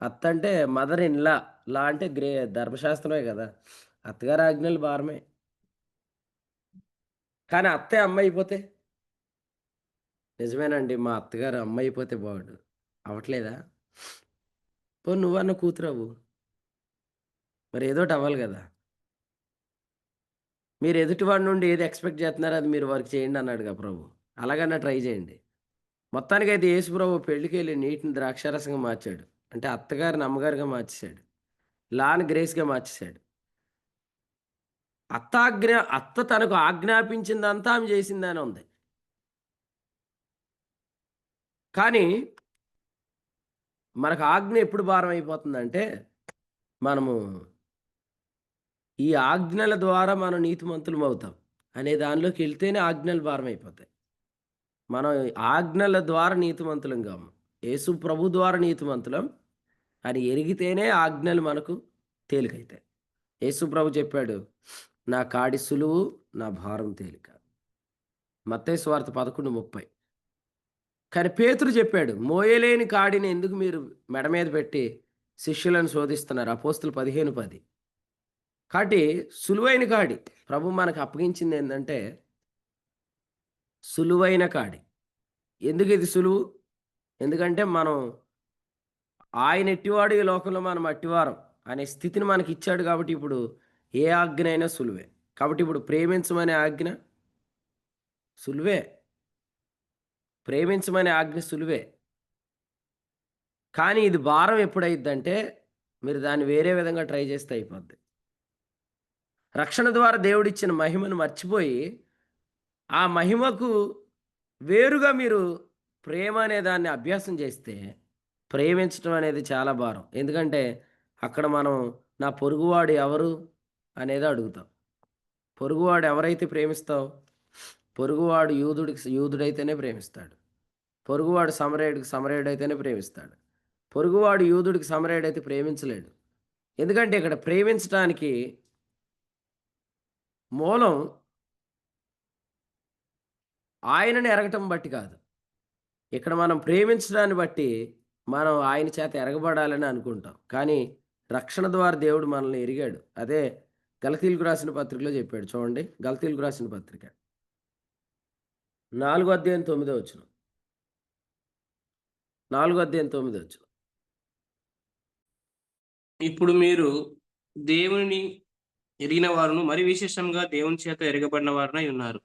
అత్త అంటే మదర్ ఇన్ లా, లా అంటే ధర్మశాస్త్రమే కదా. అత్తగారి ఆజ్ఞలు భారమే. కానీ అత్తే అమ్మ అయిపోతే, నిజమేనండి మా అత్తగారు అమ్మ అయిపోతే బాగుండు, అవట్లేదా? పో నువ్వన్న కూతురవు, మరి ఏదోటి అవ్వాలి కదా. మీరు ఎదుటివాడి నుండి ఏది ఎక్స్పెక్ట్ చేస్తున్నారో అది మీరు వర్క్ చేయండి అన్నాడుగా ప్రభు. అలాగన్నా ట్రై చేయండి. మొత్తానికైతే యేసు ప్రభు పెళ్ళికి వెళ్ళి నీటిని ద్రాక్షారసంగా మార్చాడు. అంటే అత్తగారిని అమ్మగారిగా మార్చేశాడు, లాని గ్రేస్గా మార్చేశాడు. అత్త తనకు ఆజ్ఞాపించిందంతా ఆమె చేసిందని ఉంది. కానీ మనకు ఆజ్ఞ ఎప్పుడు భారం అయిపోతుందంటే, మనము ఈ ఆజ్ఞల ద్వారా మనం నీతిమంతులం అవుతాం అనే దానిలోకి వెళ్తేనే ఆజ్ఞలు భారం అయిపోతాయి. మనం ఆజ్ఞల ద్వారా నీతిమంతులం కాము, యేసు ప్రభు ద్వారా నీతిమంతులం అని ఎరిగితేనే ఆజ్ఞలు మనకు తేలికైతాయి. యేసు ప్రభు చెప్పాడు, నా కాడి సులువు, నా భారం తేలిక. మత్తయి సువార్త 11:30. కానీ పేతురు చెప్పాడు, మోయలేని కాడిని ఎందుకు మీరు మెడ మీద పెట్టి శిష్యులను శోధిస్తున్నారు? అపోస్తులు 15:10. కాబట్టి సులువైన కాడి ప్రభు మనకు అప్పగించింది ఏంటంటే సులువైన కాడి. ఎందుకు ఇది సులువు? ఎందుకంటే మనం ఆయన ఎట్టివాడు, ఈ లోకంలో మనం అట్టివారం అనే స్థితిని మనకి ఇచ్చాడు. కాబట్టి ఇప్పుడు ఏ ఆజ్ఞ అయినా సులువే. కాబట్టి ఇప్పుడు ప్రేమించమనే ఆజ్ఞ సులువే, ప్రేమించమనే ఆజ్ఞ సులువే. కానీ ఇది భారం ఎప్పుడైద్దంటే మీరు దాన్ని వేరే విధంగా ట్రై చేస్తే అయిపోద్ది. రక్షణ ద్వారా దేవుడిచ్చిన మహిమను మర్చిపోయి ఆ మహిమకు వేరుగా మీరు ప్రేమ అనే దాన్ని అభ్యాసం చేస్తే ప్రేమించడం అనేది చాలా భారం. ఎందుకంటే అక్కడ మనం నా పొరుగువాడు ఎవరు అనేది అడుగుతాం. పొరుగువాడు ఎవరైతే ప్రేమిస్తావు, పొరుగువాడు యూదుడైతేనే ప్రేమిస్తాడు. పొరుగువాడు సమరయుడైతేనే ప్రేమిస్తాడు. పొరుగువాడు యూదుడికి సమరయుడైతే ప్రేమించలేడు. ఎందుకంటే ఇక్కడ ప్రేమించడానికి మూలం ఆయనని ఎరగటం బట్టి కాదు. ఇక్కడ మనం ప్రేమించడాన్ని బట్టి మనం ఆయన చేత ఎరగబడాలని అనుకుంటాం. కానీ రక్షణ ద్వారా దేవుడు మనల్ని ఎరిగాడు. అదే గలతీయులకు రాసిన పత్రికలో చెప్పాడు. చూడండి, గలతీయులకు రాసిన పత్రిక 4:9. 4:9. ఇప్పుడు మీరు దేవునిని ఎరిగిన వారును, మరి విశేషంగా దేవుని చేత ఎరగబడిన వారునై ఉన్నారు.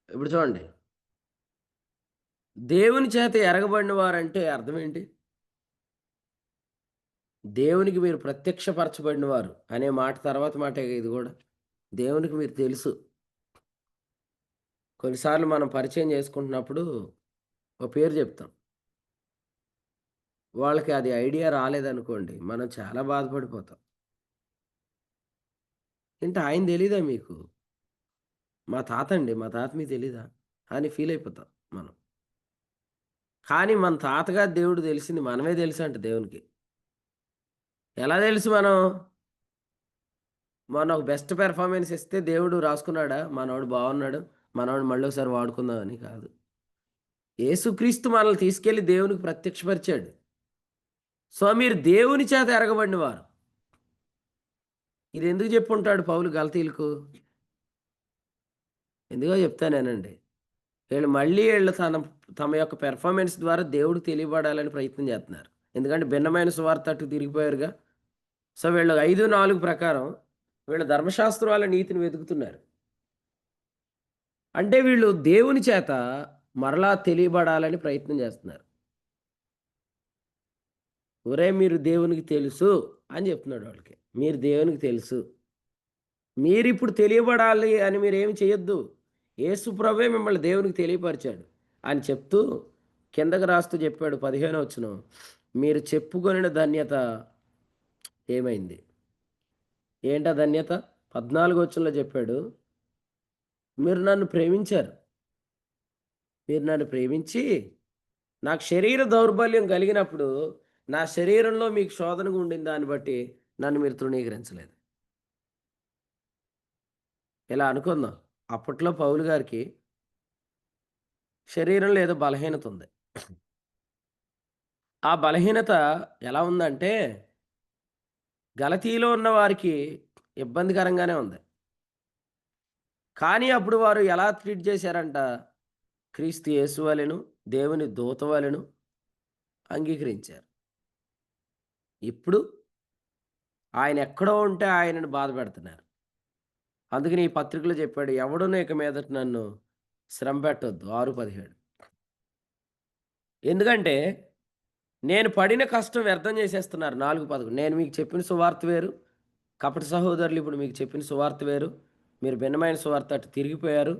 ఇప్పుడు చూడండి, దేవుని చేత ఎరగబడిన వారంటే అర్థం ఏంటి? దేవునికి మీరు ప్రత్యక్షపరచబడిన వారు అనే మాట తర్వాత మాటే ఇది కూడా. దేవునికి మీరు తెలుసు. కొన్నిసార్లు మనం పరిచయం చేసుకుంటున్నప్పుడు ఒక పేరు చెప్తాం. వాళ్ళకి అది ఐడియా రాలేదనుకోండి, మనం చాలా బాధపడిపోతాం. ఏంటి ఆయన తెలీదా మీకు? మా తాత అండి, మా తాత మీకు తెలీదా అని ఫీల్ అయిపోతాం మనం. కానీ మన తాతగా దేవుడు తెలిసింది మనమే తెలుసు అంట దేవునికి. ఎలా తెలుసు? మన ఒక బెస్ట్ పెర్ఫార్మెన్స్ ఇస్తే దేవుడు రాసుకున్నాడా మనోడు బాగున్నాడు, మనోడు మళ్ళీ ఒకసారి వాడుకుందామని? కాదు. యేసుక్రీస్తు మనల్ని తీసుకెళ్ళి దేవునికి ప్రత్యక్షపరిచాడు. సో మీరు దేవుని చేత ఎరగబడిన వారు. ఇది ఎందుకు చెప్పుంటాడు పౌలు గలతీయులకు? ఎందుకో చెప్తానేనండి. వీళ్ళు తమ యొక్క పెర్ఫార్మెన్స్ ద్వారా దేవుడు తెలియబడాలని ప్రయత్నం చేస్తున్నారు. ఎందుకంటే భిన్నమైన సువార్త అటు తిరిగిపోయారుగా. సో వీళ్ళు 5:4 ప్రకారం వీళ్ళు ధర్మశాస్త్రాల నీతిని వెతుకుతున్నారు. అంటే వీళ్ళు దేవుని చేత మరలా తెలియబడాలని ప్రయత్నం చేస్తున్నారు. ఒరే మీరు దేవునికి తెలుసు అని చెప్తున్నాడు వాళ్ళకి. మీరు దేవునికి తెలుసు, మీరు ఇప్పుడు తెలియబడాలి అని మీరేమి చేయొద్దు. యేసు ప్రభువే మిమ్మల్ని దేవునికి తెలియపరిచాడు అని చెప్తూ కిందకు రాస్తూ చెప్పాడు 15వ వచనం, మీరు చెప్పుకొనిన ధన్యత ఏమైంది? ఏంటా ధన్యత? 14వ వచనంలో చెప్పాడు, మీరు నన్ను ప్రేమించారు. మీరు నన్ను ప్రేమించి నాకు శరీర దౌర్బల్యం కలిగినప్పుడు నా శరీరంలో మీకు శోధనగా ఉండిన దాన్ని బట్టి నన్ను మీరు తృణీకరించలేదు. ఇలా అనుకుందాం, అప్పట్లో పౌలు గారికి శరీరంలో ఏదో బలహీనత ఉంది. ఆ బలహీనత ఎలా ఉందంటే గలతీలో ఉన్న వారికి ఇబ్బందికరంగానే ఉంది. కానీ అప్పుడు వారు ఎలా ట్రీట్ చేశారంట? క్రీస్తు యేసు వలెను దేవుని దూత వలెను అంగీకరించారు. ఇప్పుడు ఆయన ఎక్కడో ఉంటే ఆయనను బాధ పెడుతున్నారు. అందుకని ఈ పత్రికలో చెప్పాడు, ఎవడునూ ఇక మీదట నన్ను శ్రమ పెట్టొద్దు. 6:17. ఎందుకంటే నేను పడిన కష్టం వ్యర్థం చేసేస్తున్నారు. 4:11. నేను మీకు చెప్పిన సువార్త వేరు, కపట సహోదరులు ఇప్పుడు మీకు చెప్పిన సువార్త వేరు. మీరు భిన్నమైన సువార్త అటు తిరిగిపోయారు.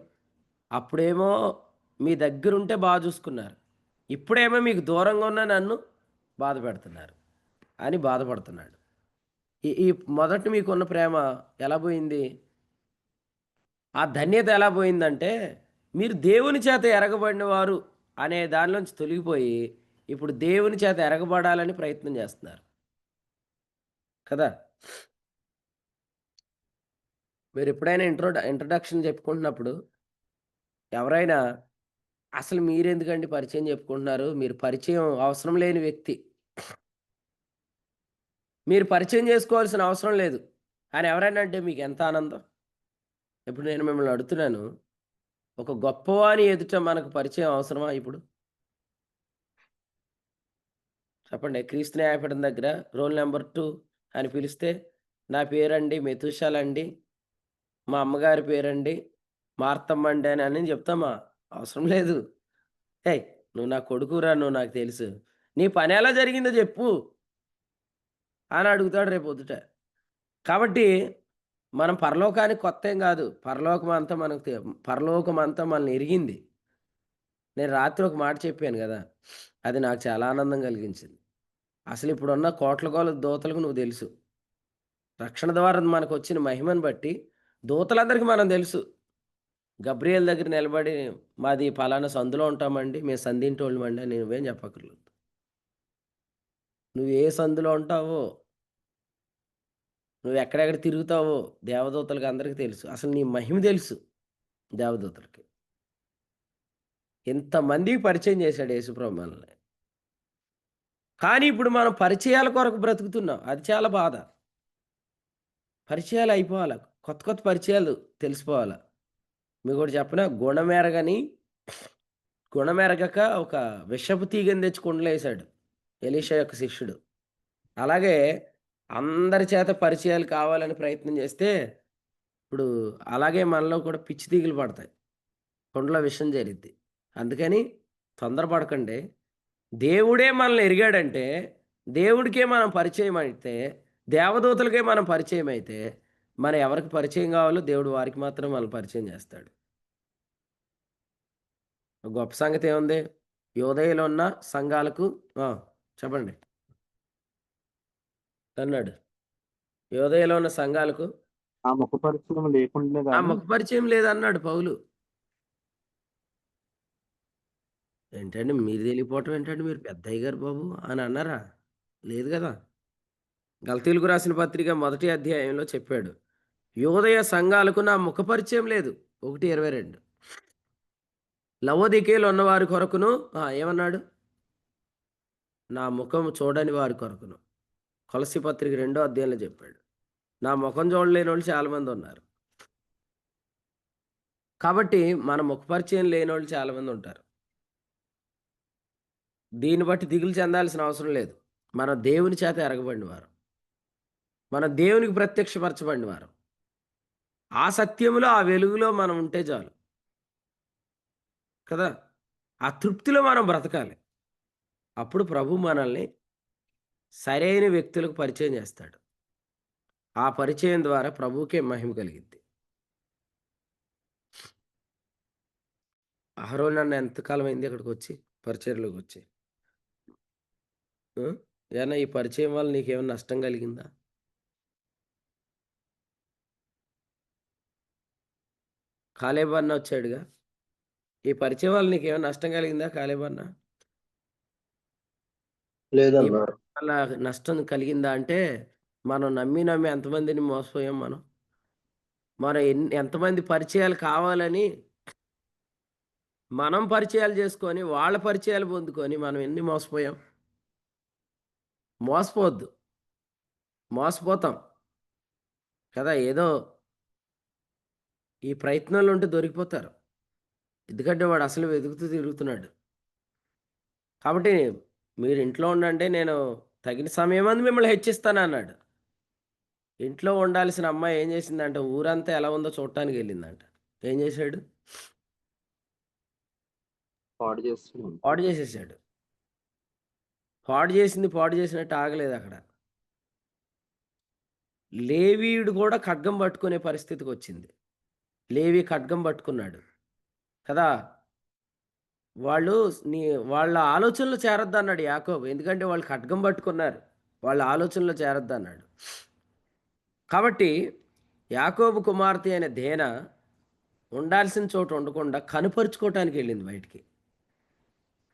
అప్పుడేమో మీ దగ్గరుంటే బాగా చూసుకున్నారు, ఇప్పుడేమో మీకు దూరంగా ఉన్న నన్ను బాధ పెడుతున్నారు అని బాధపడుతున్నాడు. ఈ మొదట మీకున్న ప్రేమ ఎలా పోయింది? ఆ ధన్యత ఎలా పోయిందంటే మీరు దేవుని చేత ఎరగబడిన వారు అనే దానిలోంచి తొలగిపోయి ఇప్పుడు దేవుని చేత ఎరగబడాలని ప్రయత్నం చేస్తున్నారు కదా. మీరు ఎప్పుడైనా ఇంట్రొడక్షన్ చెప్పుకుంటున్నప్పుడు ఎవరైనా అసలు మీరెందుకండి పరిచయం చెప్పుకుంటున్నారు, మీరు పరిచయం అవసరం లేని వ్యక్తి, మీరు పరిచయం చేసుకోవాల్సిన అవసరం లేదు అని ఎవరైనా అంటే మీకు ఎంత ఆనందం. ఇప్పుడు నేను మిమ్మల్ని అడుగుతున్నాను, ఒక గొప్పవాని ఎదుట మనకు పరిచయం అవసరమా? ఇప్పుడు చెప్పండి. క్రీస్తు న్యాయపీఠం దగ్గర రోల్ నెంబర్ 2 అని పిలిస్తే నా పేరండి మెతుషాల్ అండి, మా అమ్మగారి పేరండి మార్తమ్మ అండి అని చెప్తామా? అవసరం లేదు. ఏయ్ నువ్వు నా కొడుకురా, నువ్వు నాకు తెలుసు, నీ పని ఎలా జరిగిందో చెప్పు అని అడుగుతాడు రేపు పొద్దుట. కాబట్టి మనం పరలోకానికి కొత్త ఏం కాదు. పరలోకం అంతా మనల్ని ఎరిగింది. నేను రాత్రి ఒక మాట చెప్పాను కదా, అది నాకు చాలా ఆనందం కలిగించింది. అసలు ఇప్పుడున్న కోట్ల దూతలకు నువ్వు తెలుసు. రక్షణ ద్వారా మనకు వచ్చిన మహిమను బట్టి దూతలందరికీ మనం తెలుసు. గబ్రియెల్ దగ్గర నిలబడి మాది పలానా సందులో ఉంటామండి. మేము సంధింటోళ్ళమండి అని నువ్వేం చెప్పక్కర్లేదు. నువ్వు ఏ సందులో ఉంటావో, నువ్వు ఎక్కడెక్కడ తిరుగుతావో దేవదూతలకి అందరికీ తెలుసు. అసలు నీ మహిమ తెలుసు దేవదూతలకి. ఇంతమందికి పరిచయం చేశాడు యేసుప్రభు మనల్ని. కానీ ఇప్పుడు మనం పరిచయాల కొరకు బ్రతుకుతున్నాం. అది చాలా బాధ. పరిచయాలు అయిపోవాల. కొత్త కొత్త పరిచయాలు తెలిసిపోవాల. మీకోటి చెప్పనా? గుణమెరగక ఒక విషపు తీగని తెచ్చి కుండలో ఏశాడు ఎలీషా యొక్క శిష్యుడు. అలాగే అందరి చేత పరిచయాలు కావాలని ప్రయత్నం చేస్తే, ఇప్పుడు అలాగే మనలో కూడా పిచ్చి తీగలు పడతాయి. కుండలో విషం చేరిద్ది. అందుకని తొందరపడకండి. దేవుడే మనల్ని ఎరిగాడంటే, దేవుడికే మనం పరిచయం అయితే, దేవదూతలకే మనం పరిచయం అయితే, మనం ఎవరికి పరిచయం కావాలో దేవుడు వారికి మాత్రం మనల్ని పరిచయం చేస్తాడు. గొప్ప సంగతి ఏముంది? యోదయలో ఉన్న సంఘాలకు చెప్పండి అన్నాడు. యోదయలో ఉన్న సంఘాలకు ఆ ముఖ పరిచయం లేకుండా ఆ గాని ముఖ పరిచయం లేదన్నాడు పౌలు. ఏంటండి మీరు తెలియపోవటం ఏంటండి, మీరు పెద్దయ్య గారు బాబు అని అన్నారా? లేదు కదా. గలతీలకు రాసిన పత్రిక 1వ అధ్యాయంలో చెప్పాడు, యోదయ సంఘాలకు నా ముఖ పరిచయం లేదు. 1:22. లవోదికేయులో ఉన్నవారి కొరకును ఏమన్నాడు? నా ముఖం చూడని వారి కొరకును. కొలస్సీ పత్రిక 2వ అధ్యాయంలో చెప్పాడు, నా ముఖం చూడలేని వాళ్ళు చాలామంది ఉన్నారు. కాబట్టి మన ముఖ పరిచయం లేని వాళ్ళు చాలామంది ఉంటారు. దీన్ని బట్టి దిగులు చెందాల్సిన అవసరం లేదు. మన దేవుని చేత ఎరగబడిన వారు, మన దేవునికి ప్రత్యక్షపరచబడిన వారు, ఆ సత్యములో ఆ వెలుగులో మనం ఉంటే చాలు కదా. ఆ తృప్తిలో మనం బ్రతకాలి. అప్పుడు ప్రభు మనల్ని సరైన వ్యక్తులకు పరిచయం చేస్తాడు. ఆ పరిచయం ద్వారా ప్రభువుకే మహిమ కలిగిద్ది. అహరోను అన్న ఎంతకాలం అయింది అక్కడికి వచ్చి, పరిచర్లోకి వచ్చి? ఏమన్నా ఈ పరిచయం వల్ల నీకేమైనా నష్టం కలిగిందా? కాలేబు అన్న వచ్చాడుగా. ఈ పరిచయం వల్ల నీకేమైనా నష్టం కలిగిందా కాలేబు అన్న? ఈ లేదన్నా. పరిచయం వల్ల నష్టం కలిగిందా అంటే, మనం నమ్మి ఎంతమందిని మోసపోయాం మనం. మనం ఎంతమంది పరిచయాలు కావాలని మనం పరిచయాలు చేసుకొని వాళ్ళ పరిచయాలు పొందుకొని మనం ఎన్ని మోసపోయాం. మోసపోవద్దు. మోసపోతాం కదా. ఏదో ఈ ప్రయత్నంలో ఉంటే దొరికిపోతారు. ఎందుకంటే వాడు అసలు వెతుకుతూ తిరుగుతున్నాడు. కాబట్టి మీరు ఇంట్లో ఉండండి, నేను తగిన సమయం అందు మిమ్మల్ని హెచ్చిస్తాను అన్నాడు. ఇంట్లో ఉండాల్సిన అమ్మాయి ఏం చేసిందంటే, ఊరంతా ఎలా ఉందో చూడటానికి వెళ్ళిందంట. ఏం చేశాడు? పాడు చేస్తున్నాం. పాడు చేసేసాడు. పాడు చేసినట్టు ఆగలేదు అక్కడ. లేవీయుడు కూడా ఖడ్గం పట్టుకునే పరిస్థితికి వచ్చింది. లేవి ఖడ్గం పట్టుకున్నాడు కదా. వాళ్ళు వాళ్ళ ఆలోచనలో చేరొద్దు అన్నాడు యాకోబు. ఎందుకంటే వాళ్ళు ఖడ్గం పట్టుకున్నారు, వాళ్ళ ఆలోచనలో చేరొద్దు అన్నాడు. కాబట్టి యాకోబు కుమార్తె అయిన దేనా ఉండాల్సిన చోటు ఉండకుండా కనుపరుచుకోవటానికి వెళ్ళింది బయటికి.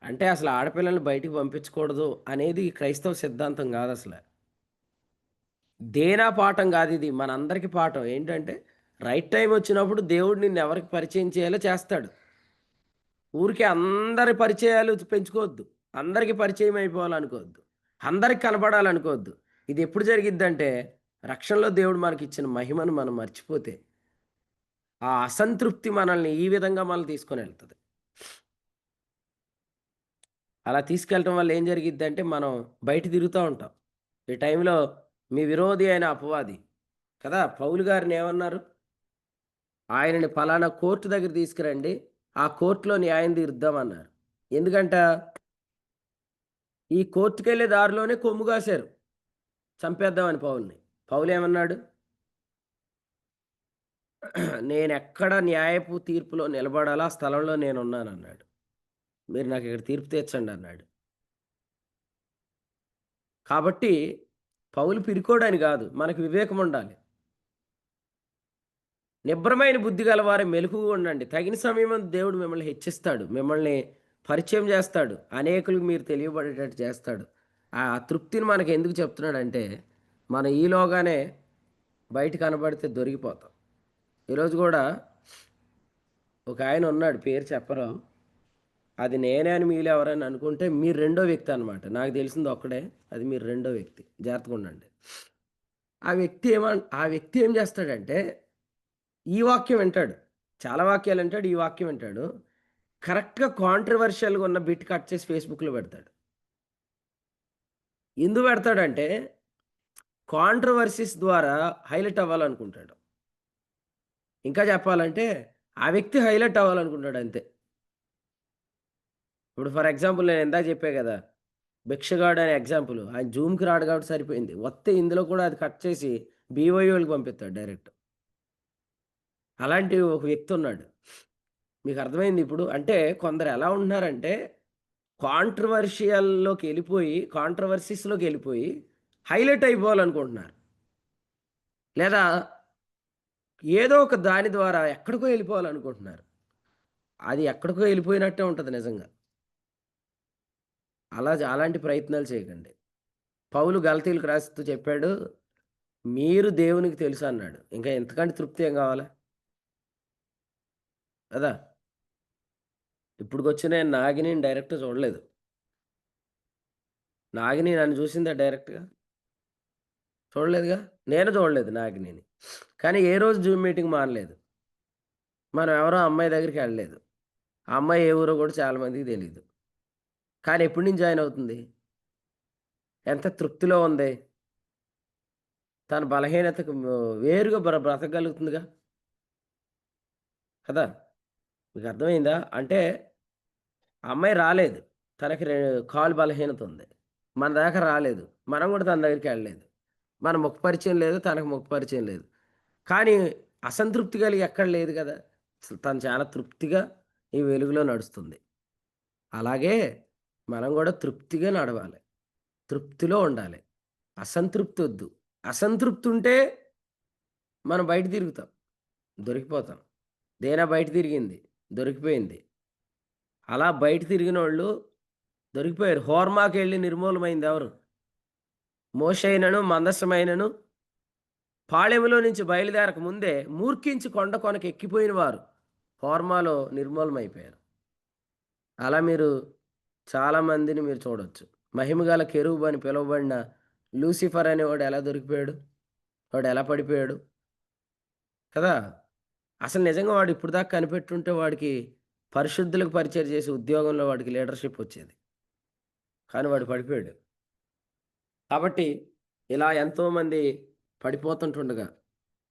అంటే అసలు ఆడపిల్లల్ని బయటికి పంపించకూడదు అనేది క్రైస్తవ సిద్ధాంతం కాదు. అసలు దేనా పాఠం కాదు ఇది, మనందరికీ పాఠం. ఏంటంటే రైట్ టైం వచ్చినప్పుడు దేవుడు నిన్ను ఎవరికి పరిచయం చేయాలో చేస్తాడు. ఊరికే అందరి పరిచయాలు పెంచుకోవద్దు, అందరికీ పరిచయం అయిపోవాలనుకోవద్దు, అందరికి కనపడాలనుకోవద్దు. ఇది ఎప్పుడు జరిగిద్దంటే, రక్షణలో దేవుడు మనకి ఇచ్చిన మహిమను మనం మర్చిపోతే, ఆ అసంతృప్తి మనల్ని ఈ విధంగా మనల్ని తీసుకొని వెళ్తుంది. అలా తీసుకెళ్ళటం వల్ల ఏం జరిగిద్దంటే, మనం బయట తిరుగుతూ ఉంటాం. ఈ టైంలో మీ విరోధి అయిన అపవాది కదా, పౌలు గారిని ఏమన్నారు? ఆయనని ఫలానా కోర్టు దగ్గర తీసుకురండి, ఆ కోర్టులో న్యాయం తీరుద్దామన్నారు. ఎందుకంట, ఈ కోర్టుకెళ్ళే దారిలోనే కొమ్ము కాశారు చంపేద్దామని పౌల్ని. పౌలు ఏమన్నాడు? నేను ఎక్కడ న్యాయపు తీర్పులో నిలబడాలో ఆ స్థలంలో నేను ఉన్నానన్నాడు. మీరు నాకు ఇక్కడ తీర్పు తీర్చండి అన్నాడు. కాబట్టి పౌలు పిరికోడని కాదు, మనకు వివేకం ఉండాలి. నిబ్రమైన బుద్ధి గలవారు మెలకువగా ఉండండి. తగిన సమయం దేవుడు మిమ్మల్ని హెచ్చిస్తాడు. మిమ్మల్ని పరిచయం చేస్తాడు. అనేకులకు మీరు తెలియబడేటట్టు చేస్తాడు. ఆ తృప్తిని మనకు ఎందుకు చెప్తున్నాడంటే, మనం ఈలోగానే బయట కనబడితే దొరికిపోతాం. ఈరోజు కూడా ఒక ఆయన ఉన్నాడు, పేరు చెప్పరు. అది నేనే అని మీలో ఎవరైనా అనుకుంటే మీరు రెండో వ్యక్తి అనమాట. నాకు తెలిసింది ఒక్కడే, అది మీరు రెండో వ్యక్తి. జాగ్రత్తగా ఉండండి. ఆ వ్యక్తి ఏం చేస్తాడంటే, ఈ వాక్యం వింటాడు. చాలా వాక్యాలు వింటాడు. ఈ వాక్యం వింటాడు. కరెక్ట్‌గా కాంట్రోవర్షియల్‌గా ఉన్న బిట్ కట్ చేసి ఫేస్‌బుక్‌లో పెడతాడు. ఎందుకు పెడతాడంటే, కాంట్రోవర్సీస్ ద్వారా హైలైట్ అవ్వాలనుకుంటాడు. ఇంకా చెప్పాలంటే, ఆ వ్యక్తి హైలైట్ అవ్వాలనుకుంటాడు అంతే. ఇప్పుడు ఫర్ ఎగ్జాంపుల్ నేను ఇందాక చెప్పా కదా! భిక్షగాడు అనే ఎగ్జాంపుల్. ఆయన జూమ్‌కి రాడు కాబట్టి సరిపోయింది. వస్తే ఇందులో కూడా అది కట్ చేసి బీవైఓలకి పంపిస్తాడు డైరెక్ట్. అలాంటి ఒక వ్యక్తి ఉన్నాడు. మీకు అర్థమైంది ఇప్పుడు? అంటే కొందరు ఎలా ఉంటున్నారంటే, కాంట్రోవర్సీస్‌లోకి వెళ్ళిపోయి హైలైట్ అయిపోవాలనుకుంటున్నారు. లేదా ఏదో ఒక దాని ద్వారా ఎక్కడికో వెళ్ళిపోవాలనుకుంటున్నారు. అది ఎక్కడికో వెళ్ళిపోయినట్టే ఉంటది నిజంగా. అలాంటి ప్రయత్నాలు చేయకండి. పౌలు గలతీయులకు రాస్తూ చెప్పాడు, మీరు దేవునికి తెలుసు అన్నాడు. ఇంకా ఇంతకంటే తృప్తి ఏం కావాలా? కదా! ఇప్పటికొచ్చి నేను నాగినిని డైరెక్ట్‌గా చూడలేదు. నాగిని నన్ను చూసిందా డైరెక్ట్‌గా? చూడలేదుగా. నేను చూడలేదు నాగినిని. కానీ ఏ రోజు జూమ్ మీటింగ్ మానలేదు. మనం ఎవరో అమ్మాయి దగ్గరికి వెళ్ళలేదు. ఆ అమ్మాయి ఏ ఊరో కూడా చాలా మందికి తెలీదు. కానీ ఎప్పటి నుంచి జాయిన్ అవుతుంది? ఎంత తృప్తిలో ఉంది. తన బలహీనతకు వేరుగా బ్రతకగలుగుతుందిగా. కదా! మీకు అర్థమైందా? అంటే ఆ అమ్మాయి రాలేదు. తనకి కాలు బలహీనత ఉంది. మన దాకా రాలేదు. మనం కూడా తన దగ్గరికి వెళ్ళలేదు. మన ముఖ పరిచయం లేదు. తనకు ముఖ పరిచయం లేదు. కానీ అసంతృప్తి కలిగి ఎక్కడ లేదు కదా! అసలు తను చాలా తృప్తిగా ఈ వెలుగులో నడుస్తుంది. అలాగే మనం కూడా తృప్తిగా నడవాలి. తృప్తిలో ఉండాలి. అసంతృప్తి వద్దు. అసంతృప్తి ఉంటే మనం బయట తిరుగుతాం. దొరికిపోతాం. దేనా బయట తిరిగింది. దొరికిపోయింది. అలా బయట తిరిగినోళ్ళు దొరికిపోయారు. హోర్మాకెళ్ళి నిర్మూలమైంది ఎవరు? మోషేయినను, మందసమైనను పాళెములో నుంచి బయలుదేరక ముందే మూర్ఖించి కొండ కొనకు ఎక్కిపోయిన వారు హోర్మాలో నిర్మూలమైపోయారు. అలా మీరు చాలామందిని మీరు చూడొచ్చు. మహిమగల కెరూబు అని పిలువబడిన లూసిఫర్ అనేవాడు ఎలా దొరికిపోయాడు? వాడు ఎలా పడిపోయాడు? కదా! అసలు నిజంగా వాడు ఇప్పటిదాకా కనిపెట్టుంటే వాడికి పరిశుద్ధులకు పరిచయం చేసే ఉద్యోగంలో వాడికి లీడర్‌షిప్ వచ్చేది. కానీ వాడు పడిపోయాడు. కాబట్టి ఇలా ఎంతోమంది పడిపోతుంటుండగా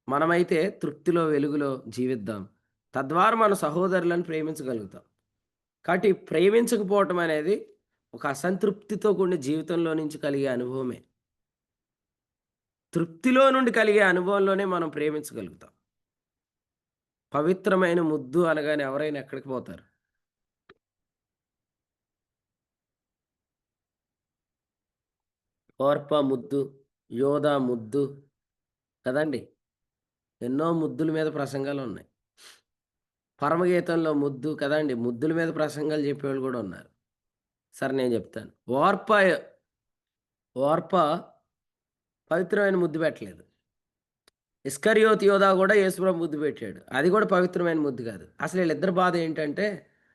మనమైతే తృప్తిలో, వెలుగులో జీవిద్దాం. తద్వారా మన సహోదరులను ప్రేమించగలుగుతాం. కాబట్టి ప్రేమించకపోవటం అనేది ఒక అసంతృప్తితో కూడిన జీవితంలో నుంచి కలిగే అనుభవమే. తృప్తిలో నుండి కలిగే అనుభవంలోనే మనం ప్రేమించగలుగుతాం. పవిత్రమైన ముద్దు అనగానే ఎవరైనా ఎక్కడికి పోతారు? ఓర్ప ముద్దు, యోధ ముద్దు కదండీ! ఎన్నో ముద్దుల మీద ప్రసంగాలున్నాయి. పరమగీతంలో ముద్దు కదండీ! ముద్దుల మీద ప్రసంగాలు చెప్పేవాళ్ళు కూడా ఉన్నారు. సరే నేను చెప్తాను. ఓర్ప పవిత్రమైన ముద్దు పెట్టలేదు. ఇస్కరియోతు యోధా కూడా యేసుప్రభు ముద్దు పెట్టాడు. అది కూడా పవిత్రమైన ముద్దు కాదు. అసలు వీళ్ళిద్దరి బాధ ఏంటంటే,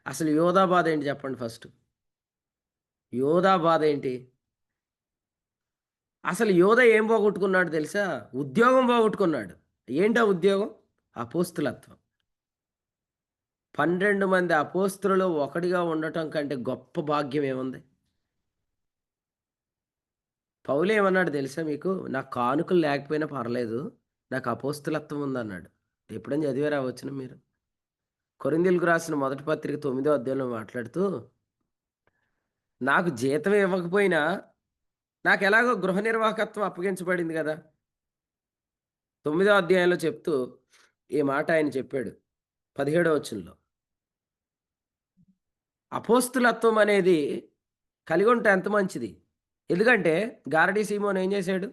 అసలు యోధా బాధ ఏంటి చెప్పండి ఫస్ట్? యోధా బాధ ఏంటి? అసలు యోధ ఏం పోగొట్టుకున్నాడు తెలుసా? ఉద్యోగం పోగొట్టుకున్నాడు. ఏంటా ఉద్యోగం? అపోస్తులత్వం. 12 మంది అపోస్తులలో ఒకడిగా ఉండటం కంటే గొప్ప భాగ్యం ఏముంది? పౌలు ఏమన్నాడు తెలుసా మీకు? నాకు కానుకలు లేకపోయినా పర్లేదు. నాకు అపోస్తులత్వం ఉందన్నాడు. ఎప్పుడైనా చదివారా ఆ వచనం మీరు? కొరింథీయులకు రాసిన మొదటి పత్రిక 9వ అధ్యాయంలో మాట్లాడుతూ, నాకు జీతం ఇవ్వకపోయినా నాకెలాగో గృహ నిర్వాహకత్వం అప్పగించబడింది గదా! 9వ అధ్యాయంలో చెప్తూ ఈ మాట ఆయన చెప్పాడు. 17వ వచనంలో. అపోస్తులత్వం అనేది కలిగి ఉంటే ఎంత మంచిది. ఎందుకంటే గారడీ సీమోన్ ఏం చేశాడు?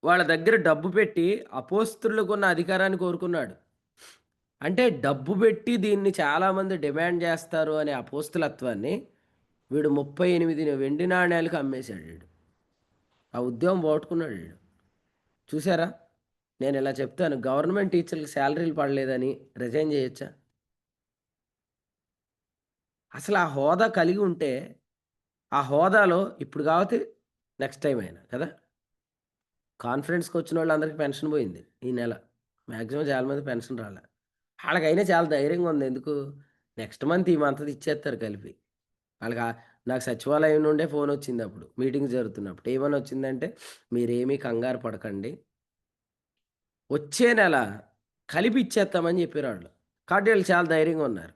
వాళ్ళ దగ్గర డబ్బు పెట్టి అపోస్తలులకున్న అధికారాన్ని కోరుకున్నాడు. అంటే డబ్బు పెట్టి దీన్ని చాలామంది డిమాండ్ చేస్తారు అనే అపోస్తలత్వాన్ని వీడు 38 వెండి నాణేలకు అమ్మేశాడు వీడు. ఆ ఉద్యోగం పోగొట్టుకున్నాడు వీడు. చూసారా? నేను ఇలా చెప్తాను, గవర్నమెంట్ టీచర్లకు శాలరీలు పడలేదని రిజైన్ చేయొచ్చా? అసలు ఆ హోదా కలిగి ఉంటే ఆ హోదాలో ఇప్పుడు కాకపోతే నెక్స్ట్ టైం అయినా కదా. కాన్ఫరెన్స్కి వచ్చిన వాళ్ళందరికీ పెన్షన్ పోయింది ఈ నెల. మ్యాక్సిమం చాలామంది పెన్షన్ రాలే. వాళ్ళకైనా చాలా ధైర్యంగా ఉంది. ఎందుకు? నెక్స్ట్ మంత్ ఈ మంత్ ఇచ్చేస్తారు కలిపి. వాళ్ళకి నాకు సచివాలయం నుండే ఫోన్ వచ్చింది అప్పుడు మీటింగ్ జరుగుతున్నప్పుడు. ఏమని వచ్చిందంటే, మీరేమీ కంగారు పడకండి, వచ్చే నెల కలిపి ఇచ్చేస్తామని చెప్పారు వాళ్ళు. కాబట్టి వీళ్ళు చాలా ధైర్యంగా ఉన్నారు.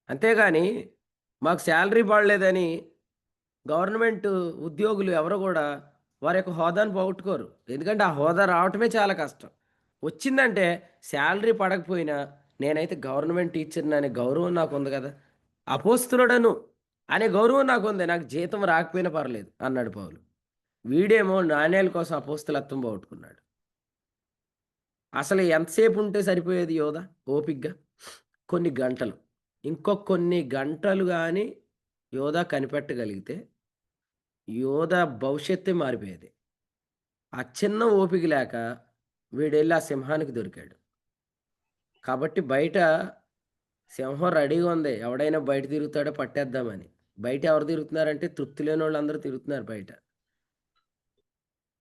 అంతేగాని మాకు శాలరీ పడలేదని గవర్నమెంట్ ఉద్యోగులు ఎవరు కూడా వారి యొక్క హోదాను పోగొట్టుకోరు. ఎందుకంటే ఆ హోదా రావటమే చాలా కష్టం. వచ్చిందంటే శాలరీ పడకపోయినా నేనైతే గవర్నమెంట్ టీచర్ని అనే గౌరవం నాకు ఉంది కదా, అపోస్తులుడను అనే గౌరవం నాకు ఉంది, నాకు జీతం రాకపోయినా పర్లేదు అన్నాడు పౌలు. వీడేమో నాణేల కోసం అపోస్తలత్వం పోగొట్టుకున్నాడు. అసలు ఎంతసేపు ఉంటే సరిపోయేది యోధ ఓపిగ్గా? కొన్ని గంటలు. ఇంకొక కొన్ని గంటలు కానీ యోధ కనిపెట్టగలిగితే యోధ భవిష్యత్తే మారిపోయేది. ఆ చిన్న ఓపిక లేక వీడెళ్ళి ఆ సింహానికి దొరికాడు. కాబట్టి బయట సింహం రెడీగా ఉంది, ఎవడైనా బయట తిరుగుతాడో పట్టేద్దామని. బయట ఎవరు తిరుగుతున్నారంటే తృప్తి లేని వాళ్ళు అందరూ తిరుగుతున్నారు బయట.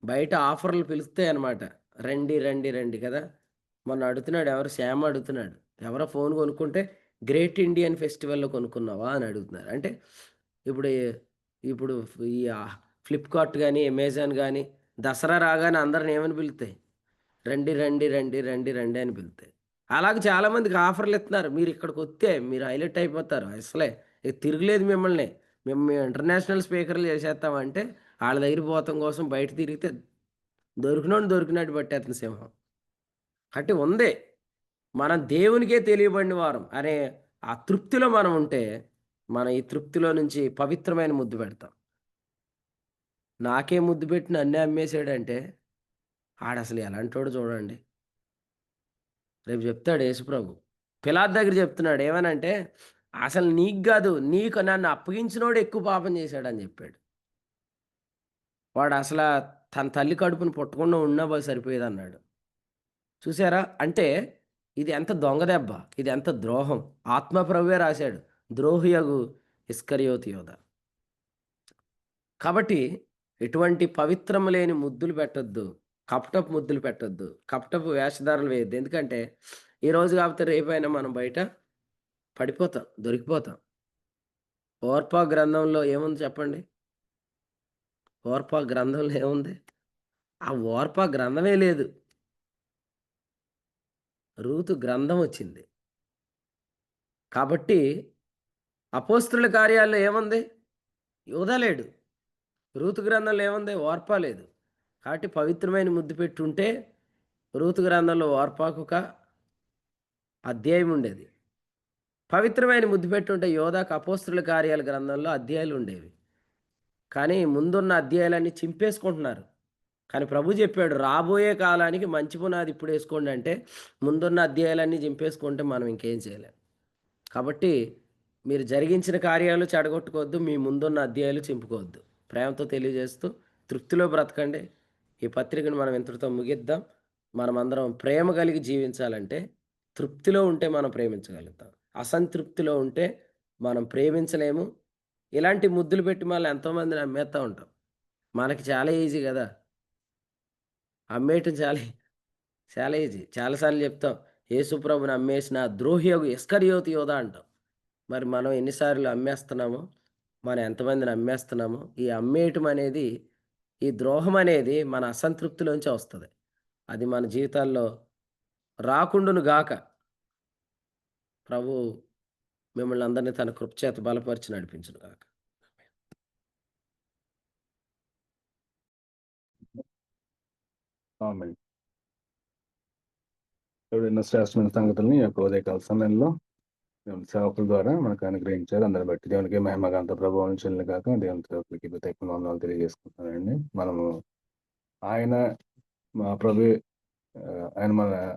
బయట ఆఫర్లు పిలుస్తాయి అన్నమాట, రండి రండి రండి కదా. మొన్న అడుగుతున్నాడు, ఎవరు శ్యామ అడుగుతున్నాడు, ఎవరో ఫోన్ కొనుక్కుంటే గ్రేట్ ఇండియన్ ఫెస్టివల్లో కొనుక్కున్నావా అని అడుగుతున్నారు. అంటే ఇప్పుడు ఇప్పుడు ఈ ఫ్లిప్కార్ట్ కానీ అమెజాన్ కానీ దసరా రాగానే అందరిని ఏమని పిలుస్తాయి? రండి రండి రండి రండి రండి అని పిలుస్తాయి. అలాగే చాలామందికి ఆఫర్లు ఇస్తున్నారు, మీరు ఇక్కడికి వస్తే మీరు హైలైట్ అయిపోతారు, అసలే ఇక తిరగలేదు మిమ్మల్ని, మేము ఇంటర్నేషనల్ స్పీకర్లు చేసేస్తామంటే వాళ్ళ దగ్గర పోతాం కోసం బయట తిరిగితే దొరికినోడు దొరికినట్టు పట్టేస్తుంది సింహం. అంటే ఉంది, మనం దేవునికే తెలియబడిన వారం అనే ఆ తృప్తిలో మనం ఉంటే మనం ఈ తృప్తిలో నుంచి పవిత్రమైన ముద్దు పెడతాం. నాకే ముద్దు పెట్టి నన్నే అమ్మేశాడంటే ఆడసలు ఎలాంటోడు చూడండి. రేపు చెప్తాడు యేసుప్రభు. పిలాతు దగ్గర చెప్తున్నాడు ఏమనంటే, అసలు నీకు కాదు, నీకు నన్ను అప్పగించినోడు ఎక్కువ పాపం చేశాడని చెప్పాడు. వాడు అసలు తన తల్లి కడుపును పుట్టకుండా ఉన్నా సరిపోయేది అన్నాడు. చూసారా? అంటే ఇది ఎంత దొంగ దెబ్బ, ఇది ఎంత ద్రోహం. ఆత్మప్రభువే రాశాడు, ద్రోహియగు ఇస్కరియోతు యోధ. కాబట్టి ఎటువంటి పవిత్రం లేని ముద్దులు పెట్టొద్దు, కపటపు ముద్దులు పెట్టొద్దు, కపటపు వేషధారలు వేయద్దు. ఎందుకంటే ఈరోజు కాకపోతే రేపైనా మనం బయట పడిపోతాం, దొరికిపోతాం. ఓర్పా గ్రంథంలో ఏముంది చెప్పండి? ఓర్పా గ్రంథంలో ఏముంది? ఆ ఓర్పా గ్రంథమే లేదు, రూతు గ్రంథం వచ్చింది. కాబట్టి అపోస్తుల కార్యాల్లో ఏముంది? యోధా లేడు. రూతు గ్రంథంలో ఏముంది? ఓర్పా లేదు. కాబట్టి పవిత్రమైన ముద్దు పెట్టుంటే రూతు గ్రంథంలో ఓర్పాకు ఒక అధ్యాయం ఉండేది. పవిత్రమైన ముద్దు పెట్టుంటే యోధాకు అపోస్తుల కార్యాల గ్రంథంలో అధ్యాయాలు ఉండేవి. కానీ ముందున్న అధ్యాయాలన్నీ చింపేసుకుంటున్నారు. కానీ ప్రభు చెప్పాడు, రాబోయే కాలానికి మంచి పునాది ఇప్పుడు వేసుకోండి అంటే ముందున్న అధ్యాయాలన్నీ చింపేసుకుంటే మనం ఇంకేం చేయలేం. కాబట్టి మీరు జరిగించిన కార్యాలు చెడగొట్టుకోవద్దు, మీ ముందున్న అధ్యాయాలు చింపుకోవద్దు. ప్రేమతో తెలియజేస్తూ తృప్తిలో బ్రతకండి. ఈ పత్రికను మనం ఇంతటితో ముగిద్దాం. మనమందరం ప్రేమ కలిగి జీవించాలంటే తృప్తిలో ఉంటే మనం ప్రేమించగలుగుతాం. అసంతృప్తిలో ఉంటే మనం ప్రేమించలేము. ఇలాంటి ముద్దులు పెట్టి మళ్ళీ ఎంతోమందిని అమ్మేస్తూ ఉంటాం. మనకి చాలా ఈజీ కదా అమ్మేయటం, చాలా చాలా ఈజీ. చాలాసార్లు చెప్తాం, యేసుప్రభుని అమ్మేసిన ద్రోహియగు ఇస్కరియోతు యోధ అంటాం. మరి మనం ఎన్నిసార్లు అమ్మేస్తున్నామో, మనం ఎంతమందిని అమ్మేస్తున్నామో? ఈ అమ్మేయటం అనేది, ఈ ద్రోహం అనేది మన అసంతృప్తిలోంచి వస్తుంది. అది మన జీవితాల్లో రాకుండును గాక. ప్రభు మిమ్మల్ని అందరినీ తన కృపచేత బలపరిచి నడిపించును గాక. ఆమేన్. ఎన్నో శ్రేష్టమైన సంగతుల్ని ఈ యొక్క ఉదయకాల సమయంలో దేవుని సేవకుల ద్వారా మనకు అనుగ్రహించారు. అందరిని బట్టి దేవునికి మహిమ, గంత ప్రభావం చెల్లిన కాక దేవుని సేవకులకి ప్రత్యేక వందనాలు తెలియజేసుకుంటున్నానండి. మనము ఆయన మా ప్రభు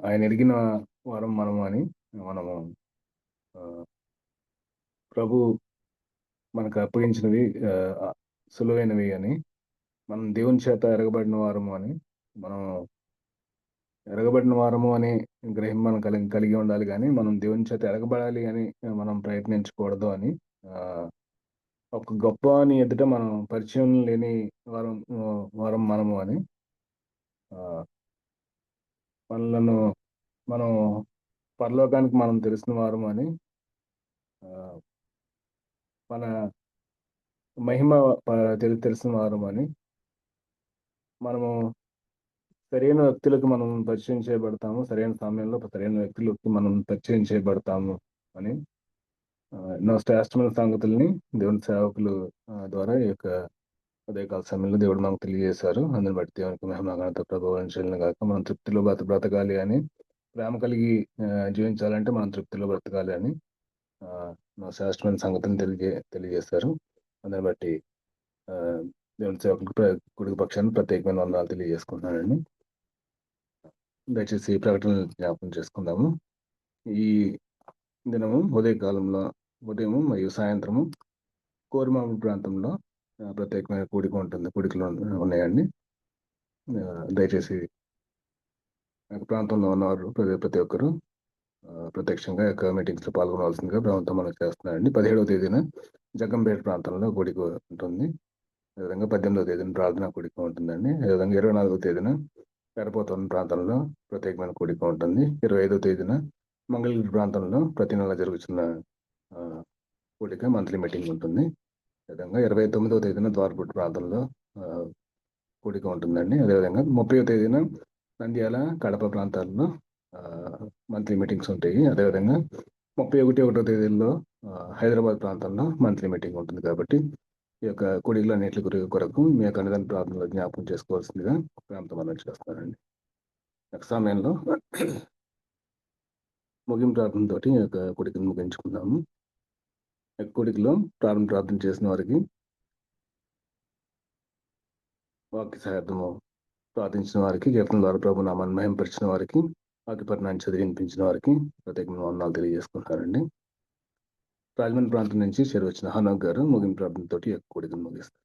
ఆయన ఎరిగిన వారం మనము అని మనము ప్రభు మనకు అప్పగించినవి సులువైనవి అని, మనం దేవుని చేత ఎరగబడిన వారము అని, మనం ఎరగబడిన వారము అని గ్రహం మనం కలిగి ఉండాలి, కానీ మనం దేవుని చేత ఎరగబడాలి అని మనం ప్రయత్నించకూడదు అని, ఒక గొప్ప అని ఎదుట మనం పరిచయం లేని వారం మనము అని, మనలను మనం పరలోకానికి మనం తెలిసిన వారము అని, మన మహిమ తెలిసిన వారము అని, మనము సరైన వ్యక్తులకు మనం పరిచయం చేయబడతాము, సరైన సమయంలో సరైన వ్యక్తులకు మనం పరిచయం చేయబడతాము అని ఎన్నో శ్రేష్టమైన సంగతుల్ని దేవుని సేవకులు ద్వారా ఈ యొక్క ఉదయకాల సమయంలో దేవుడు మనకు తెలియజేశారు. అందుని బట్టి దేవునికి మహిమఘనత ప్రభావించాలని కాక, మనం తృప్తిలో బ్రతకాలి అని, ప్రేమ కలిగి జీవించాలంటే మనం తృప్తిలో బ్రతకాలి అని శ్రేష్టమైన సంగతిని తెలియజేశారు. అందుని బట్టి దేవుని సేవకులకు కుడి పక్షాన్ని ప్రత్యేకమైన వందనాలు తెలియజేసుకుంటున్నానండి. దయచేసి ఈ ప్రకటనలు జ్ఞాపకం చేసుకుందాము. ఈ దినము ఉదయం మరియు సాయంత్రము కోరిమాము ప్రాంతంలో ప్రత్యేకమైన కూడికలు ఉన్నాయండి. దయచేసి ప్రాంతంలో ఉన్నవారు ప్రతి ఒక్కరు ప్రత్యక్షంగా యొక్క మీటింగ్స్లో పాల్గొనవలసిందిగా ప్రభుత్వం మనకు చేస్తున్నారండి. 17వ తేదీన జగ్గంపేట ప్రాంతంలో కూడిక ఉంటుంది. అదేవిధంగా 18వ తేదీన ప్రార్థనా కూడిక ఉంటుందండి. అదేవిధంగా 24వ తేదీన పెరపోతవరం ప్రాంతంలో ప్రత్యేకమైన కూడిక ఉంటుంది. 25వ తేదీన మంగళగిరి ప్రాంతంలో ప్రతి నెల జరుగుతున్న కూడిక మంత్లీ మీటింగ్ ఉంటుంది. అదేవిధంగా 29వ తేదీన ద్వారపుట్ ప్రాంతంలో కూడిక ఉంటుందండి. అదేవిధంగా 30వ తేదీన నంద్యాల, కడప ప్రాంతాల్లో మంత్లీ మీటింగ్స్ ఉంటాయి. అదేవిధంగా 31వ తేదీలో హైదరాబాద్ ప్రాంతంలో మంత్లీ మీటింగ్ ఉంటుంది. కాబట్టి ఈ యొక్క కూడికలన్నిటి కొరకు మీ యొక్క అన్నదాన ప్రాంతంలో జ్ఞాపకం చేసుకోవాల్సిందిగా ప్రాంతం అన్నట్టు చేస్తున్నానండి. సమయంలో ముగింపు ప్రార్థనతో ఈ యొక్క కూడికను ముగించుకుందాము. కూడికలో ప్రార్థన చేసిన వారికి, వాక్య సహాయము ప్రార్థించిన వారికి, కీర్తన ద్వారా ప్రభు నామాన్ని మహింపరిచిన వారికి, వాక్యపట్నాన్ని చదివినిపించిన వారికి ప్రత్యేకమైన వందనాలు తెలియజేసుకుంటారండి. రాజమండ్రి ప్రాంతం నుంచి చేరువచ్చిన హనోక్ గారు ముగింపు ప్రార్థనతో ఈ యొక్క కూడికను ముగిస్తారు.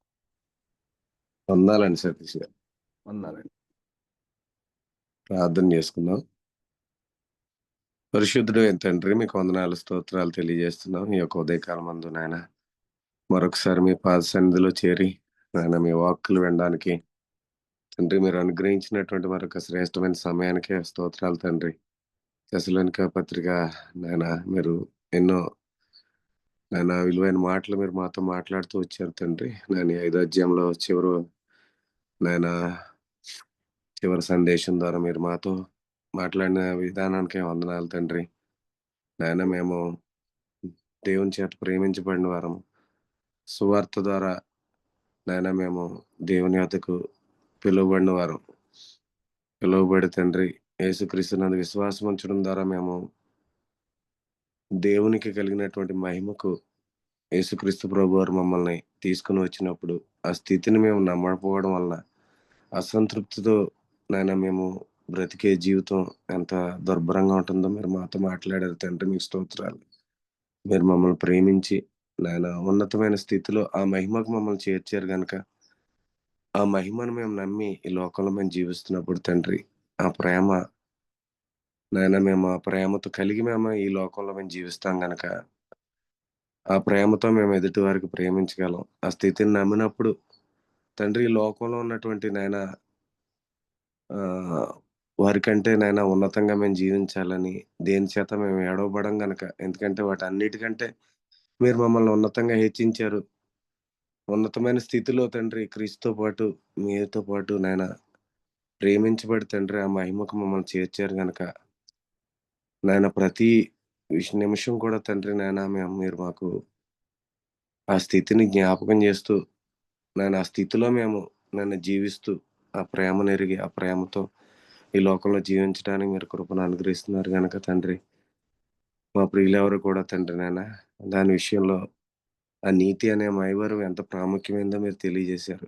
వందాలండి సతీష్ గారు. వందనాలండి. ప్రార్థన చేసుకుందాం. పరిశుద్ధుడు తండ్రి, మీకు వందనాలు, స్తోత్రాలు తెలియజేస్తున్నాం. ఈ యొక్క ఉదయకాలం మందు నాయన మరొకసారి మీ పాద సన్నిధిలో చేరి నాయన మీ వాక్కులు వినడానికి తండ్రి మీరు అనుగ్రహించినటువంటి మరొక శ్రేష్టమైన సమయానికే స్తోత్రాలు తండ్రి. తెసలోనిక పత్రిక నాయన మీరు ఎన్నో నాయన విలువైన మాటలు మీరు మాతో మాట్లాడుతూ వచ్చారు తండ్రి. నేను 5వ అధ్యాయంలో చివరి సందేశం ద్వారా మీరు మాతో మాట్లాడిన విధానానికే వందనాలు తండ్రి. నాయన మేము దేవుని చేత ప్రేమించబడిన వారము, సువార్త ద్వారా నాయన మేము దేవుని యొద్దకు పిలువబడిన వారం, పిలువబడి తండ్రి యేసుక్రీస్తునందు విశ్వాసం ఉంచడం ద్వారా మేము దేవునికి కలిగినటువంటి మహిమకు యేసుక్రీస్తు ప్రభు వారు మమ్మల్ని తీసుకుని వచ్చినప్పుడు ఆ స్థితిని మేము నమ్మకపోవడం వల్ల అసంతృప్తితో నాయన మేము బ్రతికే జీవితం ఎంత దుర్భరంగా ఉంటుందో మీరు మాతో మాట్లాడారు తండ్రి. మీకు స్తోత్రాలు. మీరు మమ్మల్ని ప్రేమించి నాయన ఉన్నతమైన స్థితిలో ఆ మహిమకు మమ్మల్ని చేర్చారు కనుక ఆ మహిమను మేము నమ్మి ఈ లోకంలో మేము జీవిస్తున్నప్పుడు తండ్రి, ఆ ప్రేమ నాయన మేము ఆ ప్రేమతో కలిగి మేము ఈ లోకంలో మేము జీవిస్తాం కనుక ఆ ప్రేమతో మేము ఎదుటి వారికి ప్రేమించగలం. ఆ స్థితిని నమ్మినప్పుడు తండ్రి ఈ లోకంలో ఉన్నటువంటి నాయన వారికంటే నాయన ఉన్నతంగా మేము జీవించాలని దేని చేత మేము ఏడవబడం గనక, ఎందుకంటే వాటి అన్నిటికంటే మీరు మమ్మల్ని ఉన్నతంగా హెచ్చించారు. ఉన్నతమైన స్థితిలో తండ్రి క్రీస్తుతో పాటు మీతో పాటు నాయన ప్రేమించబడి తండ్రి ఆ మహిమకు మమ్మల్ని చేర్చారు గనక నాయన ప్రతి నిమిషం కూడా తండ్రి నాయన మీరు మాకు ఆ స్థితిని జ్ఞాపకం చేస్తూ నాయన ఆ స్థితిలో మేము నన్ను జీవిస్తూ ఆ ప్రేమను ఎరిగి ఆ ప్రేమతో ఈ లోకంలో జీవించడానికి మీరు కృపను అనుగ్రహిస్తున్నారు కనుక తండ్రి, మా ప్రియులెవరు కూడా తండ్రి నాయన దాని విషయంలో ఆ నీతి అనే మైవరం ఎంత ప్రాముఖ్యమైందో మీరు తెలియజేశారు.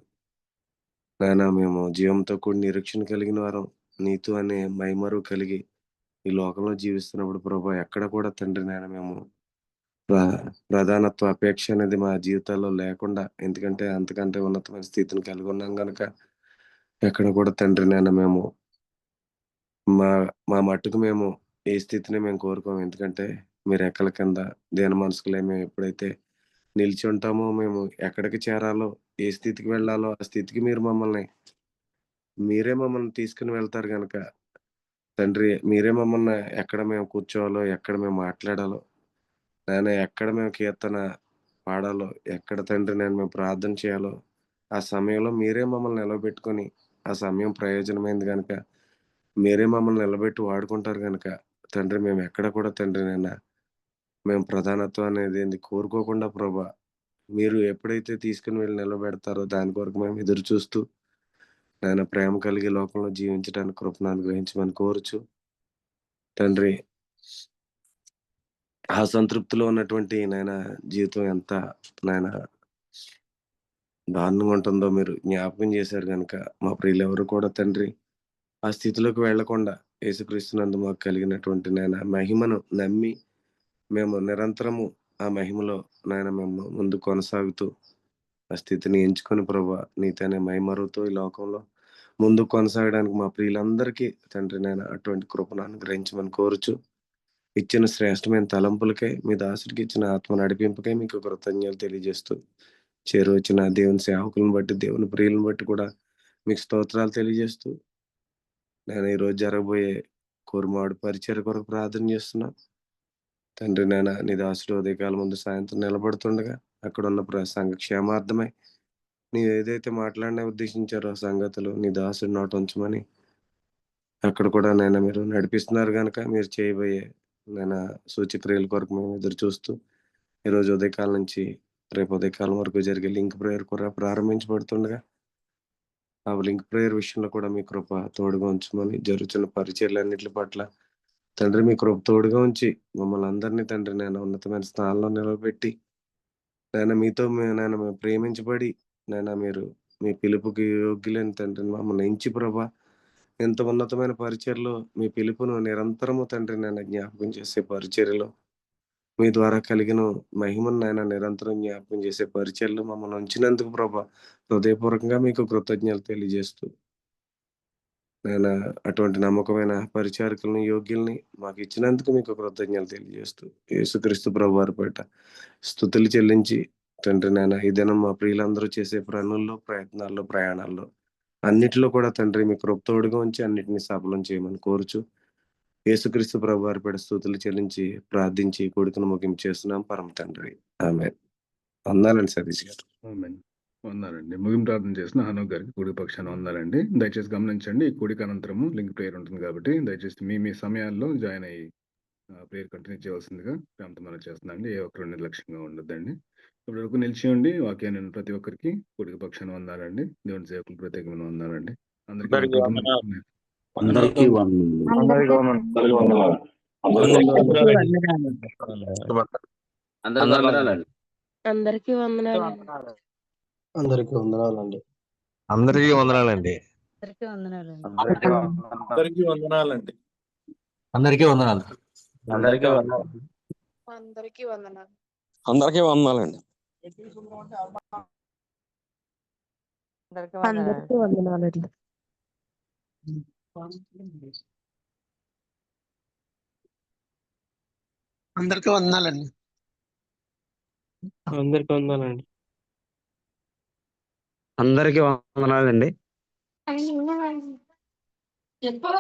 నాయన మేము జీవంతో కూడి నిరీక్షణ కలిగిన వారం, నీతో అనే మైమరు కలిగి ఈ లోకంలో జీవిస్తున్నప్పుడు ప్రభా ఎక్కడ కూడా తండ్రి నాయన మేము ప్రధానత్వ అపేక్ష అనేది మా జీవితాల్లో లేకుండా, ఎందుకంటే అంతకంటే ఉన్నతమైన స్థితిని కలిగి ఉన్నాం గనుక ఎక్కడ కూడా తండ్రి నాయన మేము మా మా మట్టుకు మేము ఏ స్థితిని మేము కోరుకోము. ఎందుకంటే మీరు రెక్కల కింద దీన మనసుకులే మేము ఎప్పుడైతే నిలిచి ఉంటామో, మేము ఎక్కడికి చేరాలో, ఏ స్థితికి వెళ్ళాలో ఆ స్థితికి మీరే మమ్మల్ని తీసుకుని వెళ్తారు గనక తండ్రి, మీరే మమ్మల్ని ఎక్కడ మేము కూర్చోవాలో, ఎక్కడ మేము మాట్లాడాలో, నాయన ఎక్కడ మేము కీర్తన పాడాలో, ఎక్కడ తండ్రి మేము ప్రార్థన చేయాలో ఆ సమయంలో మీరే మమ్మల్ని నిలబెట్టుకొని, ఆ సమయం ప్రయోజనమైంది గనక మీరే మమ్మల్ని నిలబెట్టి వాడుకుంటారు గనక తండ్రి, మేము ఎక్కడ కూడా తండ్రి మేము ప్రధానత్వం అనేది కోరుకోకుండా ప్రభా మీరు ఎప్పుడైతే తీసుకుని వెళ్ళి నిలబెడతారో దాని కొరకు మేము ఎదురు చూస్తూ నాయన ప్రేమ కలిగి లోకంలో జీవించడానికి కృపను అనుగ్రహించమని కోరుచు తండ్రి, ఆ సంతృప్తిలో ఉన్నటువంటి నాయన జీవితం ఎంత నాయన దారుణంగా ఉంటుందో మీరు జ్ఞాపకం చేశారు కనుక మా ప్రియులు ఎవరు కూడా తండ్రి ఆ స్థితిలోకి వెళ్లకుండా యేసుక్రీస్తునందు మాకు కలిగినటువంటి నాయన మహిమను నమ్మి మేము నిరంతరము ఆ మహిమలో నాయన మేము ముందు కొనసాగుతూ ఆ స్థితిని ఎంచుకొని ప్రభా నీతోనే మైమరుతో ఈ లోకంలో ముందు కొనసాగడానికి మా ప్రియులందరికీ తండ్రి నేను అటువంటి కృపను అనుగ్రహించమని కోరుచు ఇచ్చిన శ్రేష్టమైన తలంపులకై మీ దాసుడికి ఇచ్చిన ఆత్మ నడిపింపుకై మీకు కృతజ్ఞతలు తెలియజేస్తూ చేరువచ్చిన దేవుని సేవకులను బట్టి దేవుని ప్రియులను బట్టి కూడా మీకు స్తోత్రాలు తెలియజేస్తూ నేను ఈరోజు జరగబోయే కురుమాడు పరిచయ కొరకు ప్రార్థన చేస్తున్నా తండ్రి. నేను నీ దాసుడు ఉదయకాలం ముందు సాయంత్రం నిలబడుతుండగా అక్కడ ఉన్న సంఘ క్షేమార్థమై నీ ఏదైతే మాట్లాడిన ఉద్దేశించారో సంగతులు నీ దాసుడు నోట ఉంచమని అక్కడ కూడా నేను మీరు నడిపిస్తున్నారు కనుక మీరు చేయబోయే నేను సూచక్రియల కొరకు మేము ఎదురు చూస్తూ ఈరోజు ఉదయకాలం నుంచి రేపు ఉదయకాలం వరకు జరిగే లింక్ ప్రేయర్ కూడా ప్రారంభించబడుతుండగా ఆ లింక్ ప్రేయర్ విషయంలో కూడా మీ కృప తోడుగా ఉంచమని, జరుగుతున్న పరిచర్లన్నిటి పట్ల తండ్రి మీ కృప తోడుగా ఉంచి మమ్మల్ని అందరినీ తండ్రి నేను ఉన్నతమైన స్థానంలో నిలబెట్టి మీతో మేము ప్రేమించబడి మీరు మీ పిలుపుకి యోగ్యులైన తండ్రి మమ్మల్ని ఎంచి ప్రభా ఎంత ఉన్నతమైన పరిచర్లో మీ పిలుపును నిరంతరము తండ్రి జ్ఞాపకం చేసే పరిచర్యలో మీ ద్వారా కలిగిన మహిమను నిరంతరం జ్ఞాపకం చేసే పరిచర్లు మమ్మల్ని ఉంచినందుకు ప్రభా హృదయపూర్వకంగా మీకు కృతజ్ఞతలు తెలియజేస్తూ అటువంటి నమ్మకమైన పరిచారకులను యోగ్యుల్ని మాకు ఇచ్చినందుకు మీకు కృతజ్ఞతలు తెలియజేస్తూ యేసుక్రీస్తు ప్రభు వారి పేట స్తుతులు చెల్లించి తండ్రి ఈ దినం మా ప్రియులందరూ చేసే పనుల్లో, ప్రయత్నాల్లో, ప్రయాణాల్లో అన్నిటిలో కూడా తండ్రి మీ కృప తోడుగా ఉంచి అన్నిటిని సఫలం చేయమని కోరుచు యేసుక్రీస్తు ప్రభు వారి పేట స్తుతులు చెల్లించి ప్రార్థించి కొడుకును ముగింపు చేస్తున్నాం పరమ తండ్రి. ఆమేన్. వందనాలండి సతీష్ గారు. వందాలండి. ముగింపు ప్రార్థన చేసిన హనోక్ గారికి కూడి పక్షాన వందాలండి. దయచేసి గమనించండి, ఈ కూడిక అనంతరము లింక్ ప్రేయర్ ఉంటుంది కాబట్టి దయచేసి మీ సమయాల్లో జాయిన్ అయ్యి ప్రేయర్ కంటిన్యూ చేయవలసిందిగా ప్రాంతం మనం చేస్తున్నాండి. ఏ ఒక్కరు నిర్లక్ష్యంగా ఉండొద్దండి. ఇప్పటి వరకు నిలిచి ఉండి వాక్యాన్ని ప్రతి ఒక్కరికి కూడిక పక్షాన వందాలండి. దేవుని సేవకులు ప్రత్యేకమైన వందాలండి. అందరికీ అందరికీ వందనాలండి. అందరికీ వందనాలండి. అందరికీ వందనాలండి. అందరికీ వందనాలండి. అందరికీ వందనాలండి. అందరికీ వందనాలు. అందరికీ వందనాలు. అందరికీ వందనాలు. అందరికీ వందనాలండి. అందరికీ వందనాలండి. అందరికీ వందనాలండి. అందరికీ వందనాలండి. అందరికీ వందనాలండి. చెప్పు.